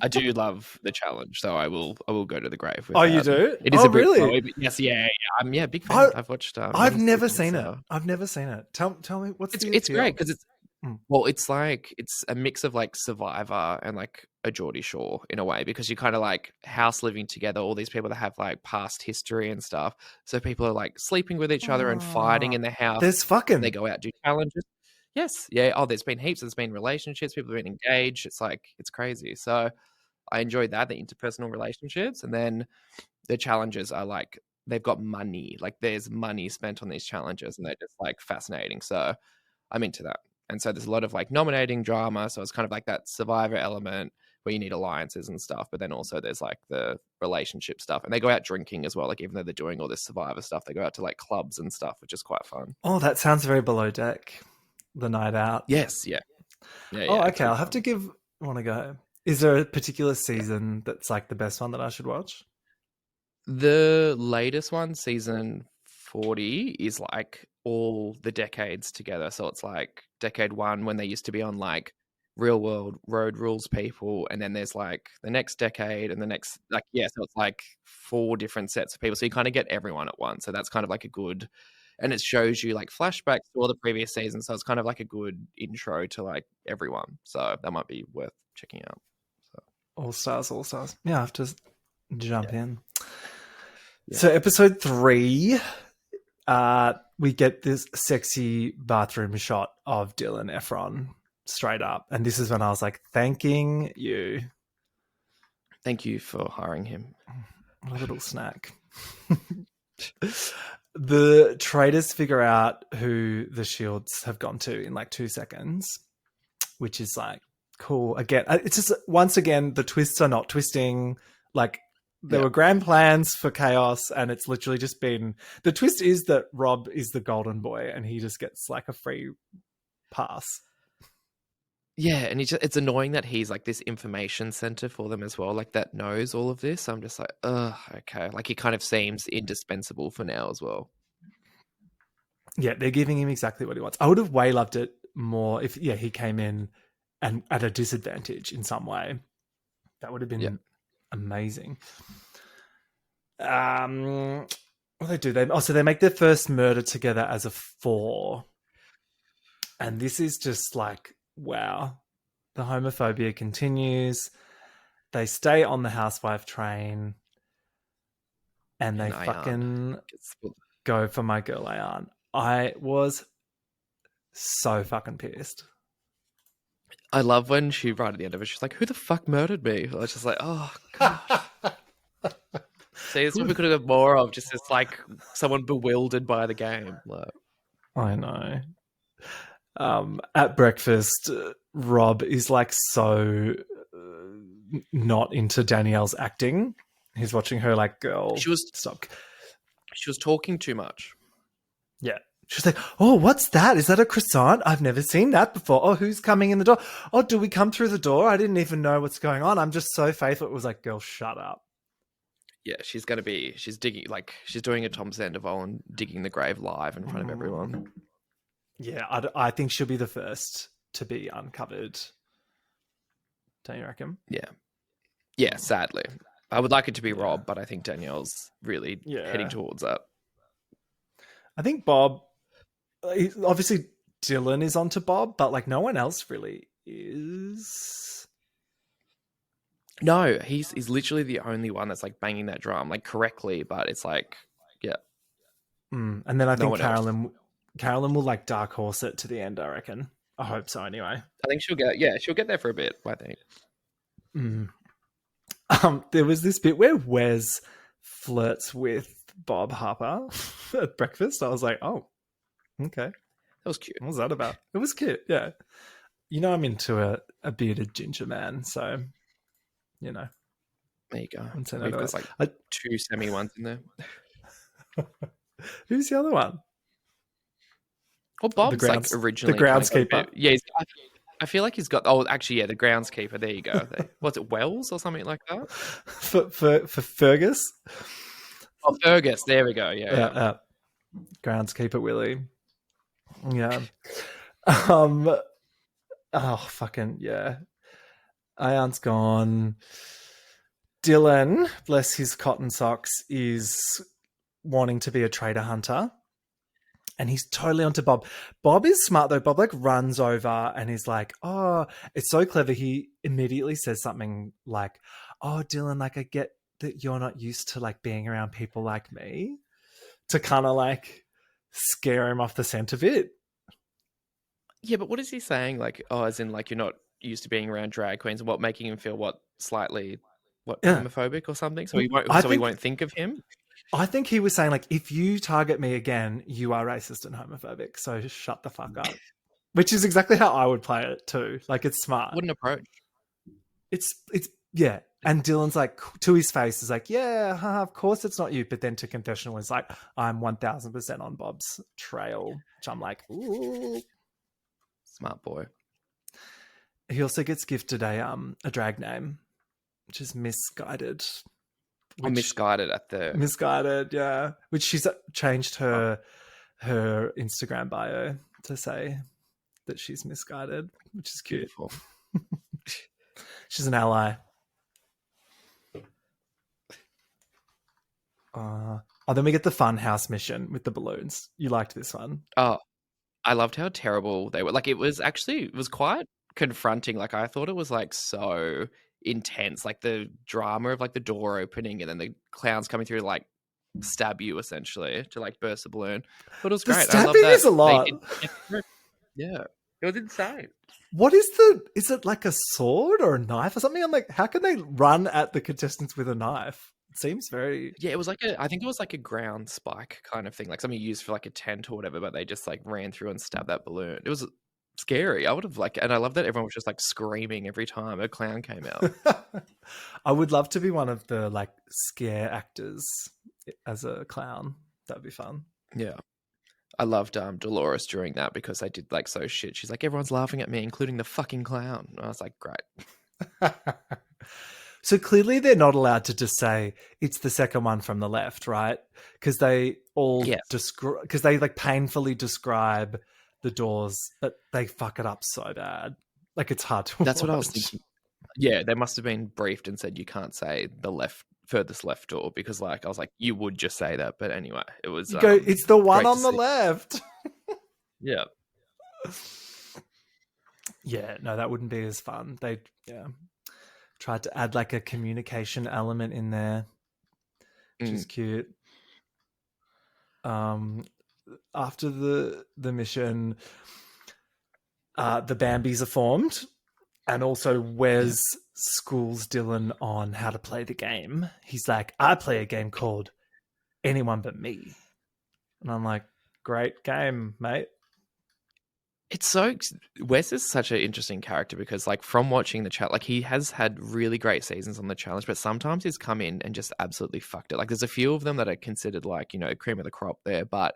I do love the challenge, so I will go to the grave with oh, you that. do? It is Oh, a bit really? blowy, but yes, yeah, yeah. I'm big I fan. I've watched I've many never seasons, seen it. so I've never seen it. Tell me what's the it's great appeal? because it's Mm. well, it's like it's a mix of like Survivor and like a Geordie Shore in a way because you kind of like house living together, all these people that have like past history and stuff. So people are like sleeping with each other and fighting Oh, in the house. there's And they fucking. go out and do challenges. Yes, yeah. Oh, there's been heaps. There's been relationships. People have been engaged. It's like it's crazy. So I enjoyed that, the interpersonal relationships, and then the challenges are like they've got money. Like there's money spent on these challenges, and they're just like fascinating. So I'm into that. And so there's a lot of like nominating drama. So it's kind of like that survivor element where you need alliances and stuff. But then also there's like the relationship stuff. And they go out drinking as well. Like even though they're doing all this survivor stuff, they go out to like clubs and stuff, which is quite fun. Oh, that sounds very below deck. The night out. Yes. Yeah. Yeah. Oh, Yeah. It's okay. good I'll have fun. to give one a go. Is there a particular Yeah. season that's like the best one that I should watch? The latest one, season 40, is like all the decades together. So it's like decade one when they used to be on like real world road rules people. And then there's like the next decade and the next, like, yeah. So it's like 4 different sets of people. So you kind of get everyone at once. So that's kind of like a good, and it shows you like flashbacks to all the previous seasons. So it's kind of like a good intro to like everyone. So that might be worth checking out. So, All stars, all stars. Yeah, I have to jump in. yeah. So episode 3, we get this sexy bathroom shot of Dylan Efron straight up. And this is when I was like, thanking you. Thank you for hiring him. What a little snack. The traders figure out who the shields have gone to in like 2 seconds, which is like cool. Again, it's just once again the twists are not twisting. Like there Yeah. were grand plans for chaos, and it's literally just been the twist is that Rob is the golden boy, and he just gets like a free pass. Yeah, and it's annoying that he's like this information center for them as well, like that knows all of this. I'm just like, ugh, okay. Like he kind of seems indispensable for now as well. Yeah, they're giving him exactly what he wants. I would have way loved it more if he came in and at a disadvantage in some way. That would have been amazing. What do they do? So they make their first murder together as a 4. And this is just like, wow. The homophobia continues. They stay on the housewife train. And they fucking go for my girl Ayan. I was so fucking pissed. I love when she right at the end of it, she's like, "Who the fuck murdered me?" I was just like, "Oh gosh." See, it's what we could have got more of. Just it's like someone bewildered by the game. Like, I know. At breakfast, Rob is like so not into Danielle's acting. He's watching her like, girl, She was stop. talking too much. Yeah. She's like, oh, what's that? Is that a croissant? I've never seen that before. Oh, who's coming in the door? Oh, do we come through the door? I didn't even know what's going on. I'm just so faithful. It was like, girl, shut up. Yeah, she's digging, like, she's doing a Tom Sandoval and digging the grave live in front of everyone. Yeah, I think she'll be the first to be uncovered. Don't you reckon? Yeah, sadly. I would like it to be Rob, but I think Danielle's really heading towards that. I think Bob, obviously Dylan is onto Bob, but like no one else really is. No, he's literally the only one that's like banging that drum like correctly, but it's like, yeah. And then I think Carolyn will like dark horse it to the end, I reckon. I hope so anyway. I think she'll get there for a bit, I think. There was this bit where Wes flirts with Bob Harper at breakfast. I was like, oh, okay. That was cute. What was that about? It was cute, yeah. You know I'm into a bearded ginger man, so, you know. There you go. We've got like 2 semi ones in there. Who's the other one? Well, Bob's like originally the groundskeeper. Yeah, I feel like he's got. Oh, actually, yeah, the groundskeeper. There you go. What's it, Wells or something like that? For Fergus. Oh, Fergus. There we go. Yeah. Groundskeeper Willie. Yeah. Oh, fucking yeah. Ian's gone. Dylan, bless his cotton socks, is wanting to be a traitor hunter. And he's totally onto Bob. Bob is smart though. Bob like runs over and he's like, oh, it's so clever. He immediately says something like, oh, Dylan, like I get that you're not used to like being around people like me, to kind of like scare him off the scent a bit. Yeah, but what is he saying? Like, oh, as in like you're not used to being around drag queens, and what, making him feel what, slightly homophobic or something? So he won't think of him. I think he was saying, like, if you target me again, you are racist and homophobic, so just shut the fuck up. Which is exactly how I would play it too. Like, it's smart. What an approach. It's yeah. And Dylan's like, to his face, is like, yeah, of course it's not you. But then to confessional is like, I'm 1000% on Bob's trail. Which I'm like, ooh. Smart boy. He also gets gifted a drag name, which is Misguided. Misguided Misguided, yeah. Which she's changed her Instagram bio to say that she's misguided, which is cute. Beautiful. She's an ally. Then we get the fun house mission with the balloons. You liked this one? Oh, I loved how terrible they were. Like, it was quite confronting. Like, I thought it was like so intense, like the drama of like the door opening and then the clowns coming through to like stab you essentially, to like burst a balloon. But it was great. I love that. Is a lot. Yeah, it was insane. What is it like a sword or a knife or something? I'm like, how can they run at the contestants with a knife? It seems very... Yeah, it was like I think it was like a ground spike kind of thing, like something used for like a tent or whatever, but they just like ran through and stabbed that balloon. It was scary. I would have and I love that everyone was just like screaming every time a clown came out. I would love to be one of the like scare actors as a clown. That'd be fun. Yeah. I loved Dolores during that because they did like so shit. She's like, everyone's laughing at me, including the fucking clown. And I was like, great. So clearly they're not allowed to just say it's the second one from the left, right? Because they all because they like painfully describe the doors, but they fuck it up so bad. Like, it's hard to That's watch. what I was thinking. Yeah, they must have been briefed and said you can't say the furthest left door, because like I was like, you would just say that, but anyway, it was it's the one on the left. Yeah. Yeah, no, that wouldn't be as fun. They tried to add like a communication element in there, which is cute. After the mission, the Bambis are formed, and also Wes schools Dylan on how to play the game. He's like, I play a game called Anyone But Me. And I'm like, great game, mate. It's so Wes is such an interesting character because, like, from watching the chat, like, he has had really great seasons on the challenge, but sometimes he's come in and just absolutely fucked it. Like, there's a few of them that are considered like, you know, cream of the crop there, but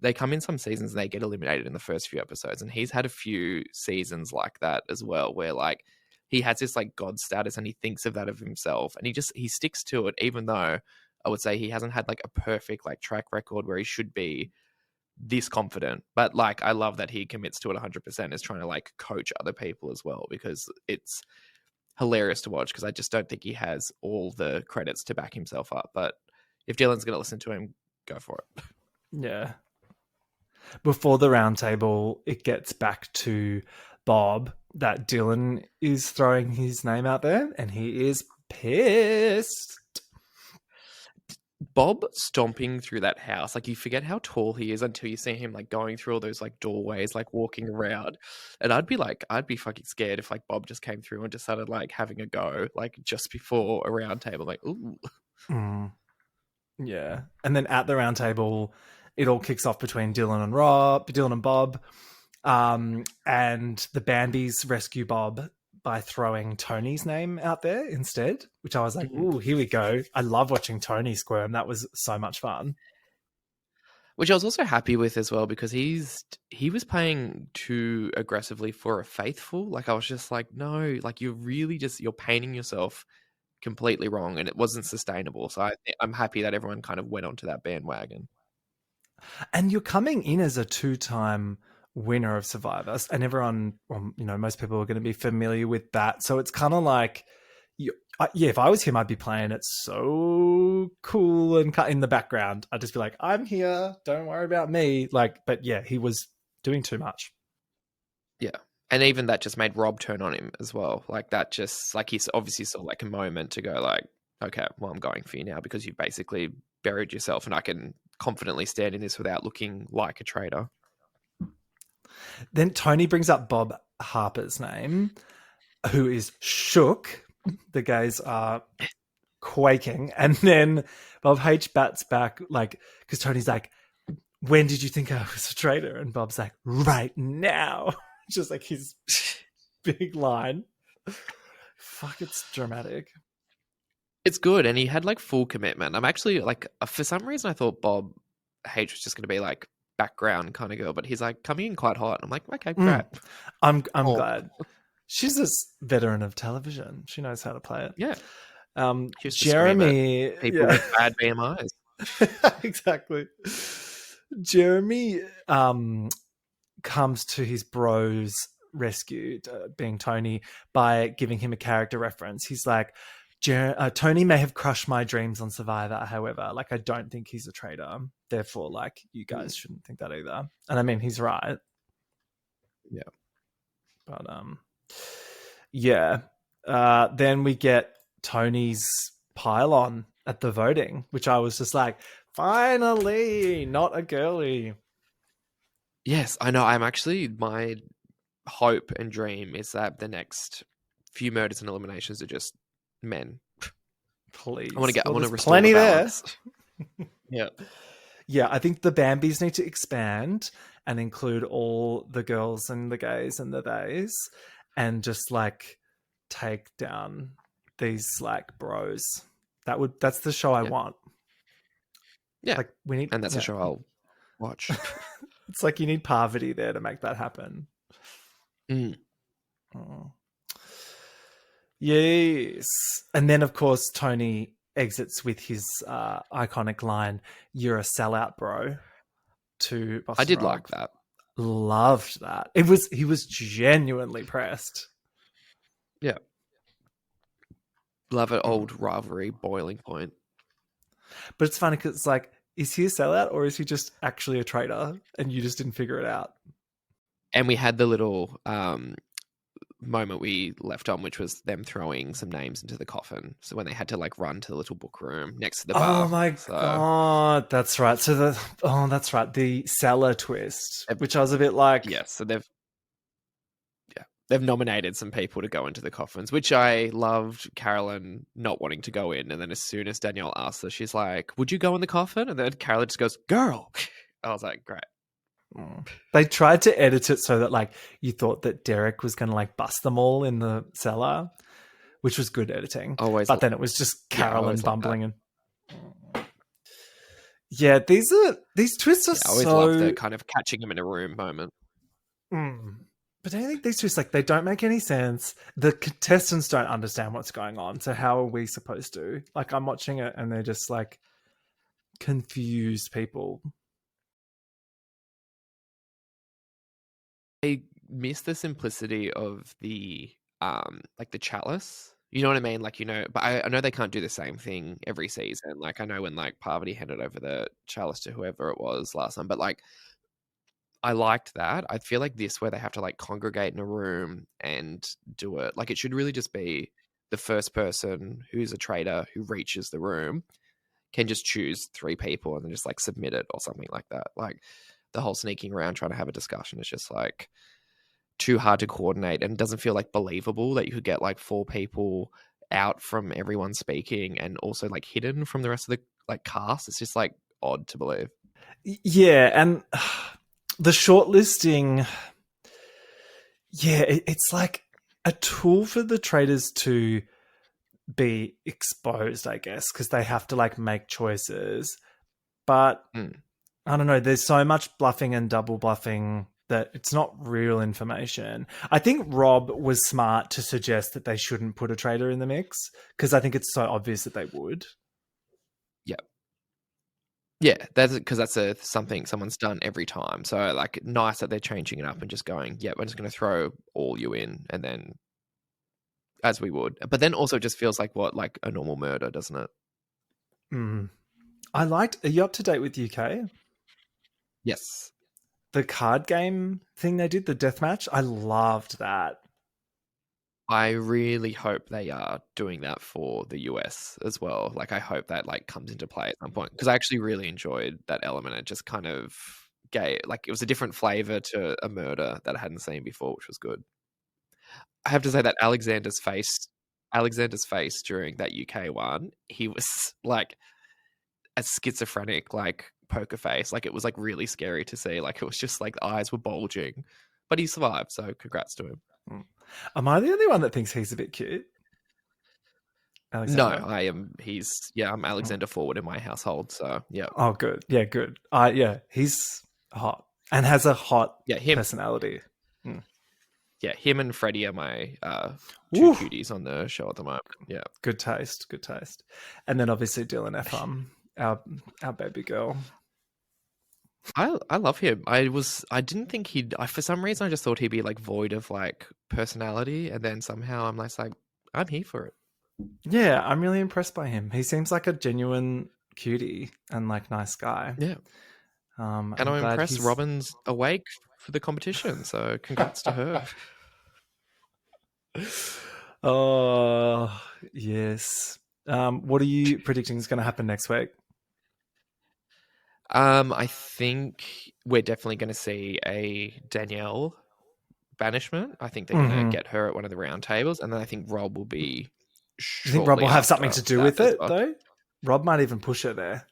they come in some seasons and they get eliminated in the first few episodes. And he's had a few seasons like that as well, where like he has this like god status and he thinks of that of himself, and he sticks to it, even though I would say he hasn't had like a perfect like track record where he should be this confident. But like I love that he commits to it 100%, is trying to like coach other people as well, because it's hilarious to watch, because I just don't think he has all the credits to back himself up. But if Dylan's going to listen to him, go for it. Yeah. Before the roundtable, it gets back to Bob that Dylan is throwing his name out there, and he is pissed. Bob stomping through that house, like you forget how tall he is until you see him like going through all those like doorways, like walking around. And I'd be fucking scared if like Bob just came through and just started like having a go, like just before a round table, like, ooh. Yeah. And then at the round table, it all kicks off between Dylan and Bob. And the Bambis rescue Bob by throwing Tony's name out there instead, which I was like, ooh, here we go. I love watching Tony squirm. That was so much fun. Which I was also happy with as well, because he was playing too aggressively for a faithful. Like I was just like, no, like you're painting yourself completely wrong, and it wasn't sustainable. So I'm happy that everyone kind of went onto that bandwagon. And you're coming in as a 2-time winner of Survivor, and everyone, well, you know, most people are going to be familiar with that. So it's kind of like, if I was him, I'd be playing it so cool and cut in the background. I'd just be like, I'm here, don't worry about me. Like, but yeah, he was doing too much. Yeah. And even that just made Rob turn on him as well. Like that just, like he's obviously saw like a moment to go like, okay, well, I'm going for you now because you basically buried yourself and I can confidently stand in this without looking like a traitor. Then Tony brings up Bob Harper's name, who is shook. The guys are quaking. And then Bob H bats back, like, because Tony's like, when did you think I was a traitor? And Bob's like, right now. Just like his big line. Fuck, it's dramatic. It's good. And he had like full commitment. I'm actually like, for some reason, I thought Bob H was just going to be like background kind of girl, but he's like coming in quite hot. I'm like, okay, great. I'm glad. She's this veteran of television. She knows how to play it. Yeah. Jeremy. People with bad BMIs. Exactly. Jeremy comes to his bro's rescue, being Tony, by giving him a character reference. He's like, Tony may have crushed my dreams on Survivor, however, like I don't think he's a traitor. Therefore, like you guys shouldn't think that either. And I mean, he's right. Yeah. But yeah. Then we get Tony's pylon at the voting, which I was just like, finally, not a girly. Yes, I know. My hope and dream is that the next few murders and eliminations are just men. Please. I want to restore plenty the balance. There. Yeah, I think the Bambis need to expand and include all the girls and the gays and the theys, and just like take down these like bros. That's the show I want. Yeah. Like we need, and that's a show I'll watch. It's like you need Parvati there to make that happen. Oh. Yes. And then of course Tony exits with his iconic line, "You're a sellout, bro," to Boston I did Rob. like that. Loved that. He was genuinely pressed. Yeah. Love an old rivalry boiling point. But it's funny because it's like, is he a sellout or is he just actually a traitor and you just didn't figure it out? And we had the little moment we left on, which was them throwing some names into the coffin. So when they had to like run to the little book room next to the bar. Oh my God, that's right. So that's right. The cellar twist, which I was a bit like, yes. So they've nominated some people to go into the coffins, which I loved. Carolyn not wanting to go in, and then as soon as Danielle asked her, she's like, "Would you go in the coffin?" And then Carolyn just goes, "Girl." I was like, great. They tried to edit it so that like you thought that Derek was going to like bust them all in the cellar, which was good editing. Always, But then it was just yeah, I Carolyn always love that. bumbling and yeah, these twists are Yeah, I always love the so. kind of catching him in a room moment. But I think these twists like they don't make any sense. The contestants don't understand what's going on. So how are we supposed to? Like I'm watching it and they're just like confused people. I miss the simplicity of the like the chalice. You know what I mean? Like, but I know they can't do the same thing every season. Like, I know when like Parvati handed over the chalice to whoever it was last time, but like I liked that. I feel like this where they have to like congregate in a room and do it. Like, it should really just be the first person who's a traitor who reaches the room can just choose 3 people and then just like submit it or something like that. Like the whole sneaking around trying to have a discussion is just like too hard to coordinate and doesn't feel like believable that you could get like 4 people out from everyone speaking and also like hidden from the rest of the like cast. It's just like odd to believe. Yeah, and the shortlisting, yeah, it's like a tool for the traders to be exposed, I guess, because they have to like make choices. But I don't know, there's so much bluffing and double bluffing that it's not real information. I think Rob was smart to suggest that they shouldn't put a trader in the mix because I think it's so obvious that they would. Yeah. Yeah, that's because that's something someone's done every time. So like nice that they're changing it up and just going, yeah, we're just going to throw all you in and then as we would. But then also it just feels like like a normal murder, doesn't it? Are you up to date with UK? Yes. The card game thing they did, the deathmatch, I loved that. I really hope they are doing that for the US as well. Like I hope that like comes into play at some point because I actually really enjoyed that element. It just kind of like it was a different flavor to a murder that I hadn't seen before, which was good. I have to say that Alexander's face during that UK one, he was like a schizophrenic like poker face. Like it was like really scary to see. Like it was just like the eyes were bulging, but he survived. So congrats to him. Am I the only one that thinks he's a bit cute? No, Alexander? I am. I'm Alexander Forward in my household. So yeah, Oh, good. Yeah, good. Yeah, he's hot and has a hot yeah, him. personality. Yeah, him and Freddie are my 2 Woo! cuties on the show at the moment. Yeah, Good taste. Good taste. And then obviously Dylan F. Our baby girl. I love him. I didn't think for some reason I just thought he'd be like void of like personality, and then somehow I'm like I'm here for it. Yeah, I'm really impressed by him. He seems like a genuine cutie and like nice guy. Yeah, I'm and I'm glad impressed he's Robin's awake for the competition. So congrats to her. Oh yes. What are you predicting is going to happen next week? I think we're definitely going to see a Danielle banishment. I think they're going to get her at one of the round tables, and then I think Rob will be. You think Rob will have something to do with as it well. though? Rob might even push her there.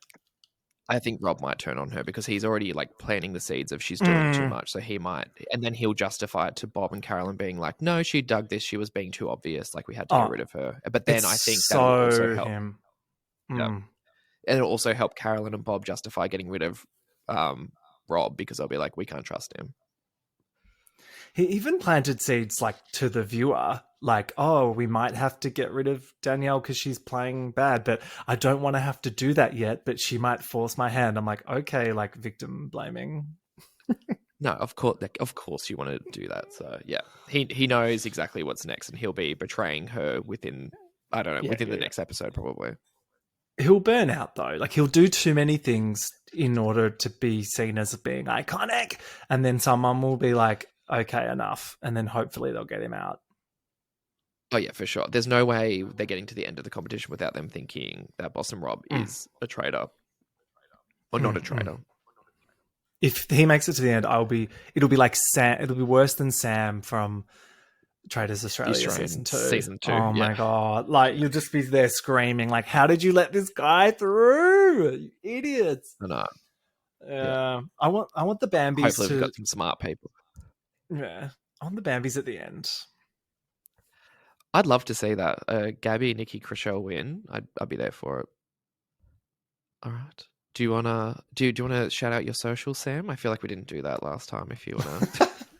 I think Rob might turn on her because he's already like planting the seeds of she's doing too much. So he might, and then he'll justify it to Bob and Carolyn being like, no, she dug this. She was being too obvious. Like we had to get rid of her. But then I think that will also help. Him. Yeah. And it'll also help Carolyn and Bob justify getting rid of Rob because they'll be like, we can't trust him. He even planted seeds like to the viewer, like, oh, we might have to get rid of Danielle because she's playing bad, but I don't want to have to do that yet, but she might force my hand. I'm like, okay, like victim blaming. No, of course you want to do that. So yeah, he knows exactly what's next, and he'll be betraying her within the next episode probably. He'll burn out though. Like he'll do too many things in order to be seen as being iconic, and then someone will be like, okay, enough, and then hopefully they'll get him out. Oh yeah, for sure. There's no way they're getting to the end of the competition without them thinking that Boston Rob is a traitor or not a traitor. If he makes it to the end, it'll be like Sam. It'll be worse than Sam from Traitors Australia season 2. Season 2. Oh my god! Like you'll just be there screaming, like, "How did you let this guy through? You idiots!" I know. Yeah. I want the Bambies Hopefully, we've to got some smart people. yeah. I want the Bambies at the end. I'd love to see that. Gabby, Nikki, Chriselle win. I'd be there for it. All right. Do you wanna shout out your socials, Sam? I feel like we didn't do that last time. If you wanna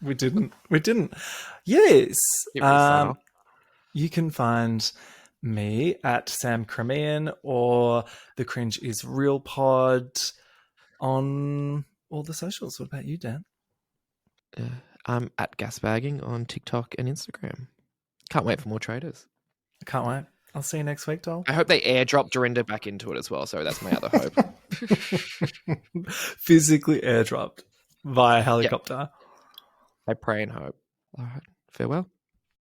We didn't. We didn't. Yes. give it a sign off. You can find me at Sam Crimean or The Cringe is Real Pod on all the socials. What about you, Dan? I'm at gasbagging on TikTok and Instagram. Can't wait for more Traitors. I can't wait. I'll see you next week, doll. I hope they airdrop Dorinda back into it as well. So that's my other hope. Physically airdropped via helicopter. I pray and hope. All right. Farewell.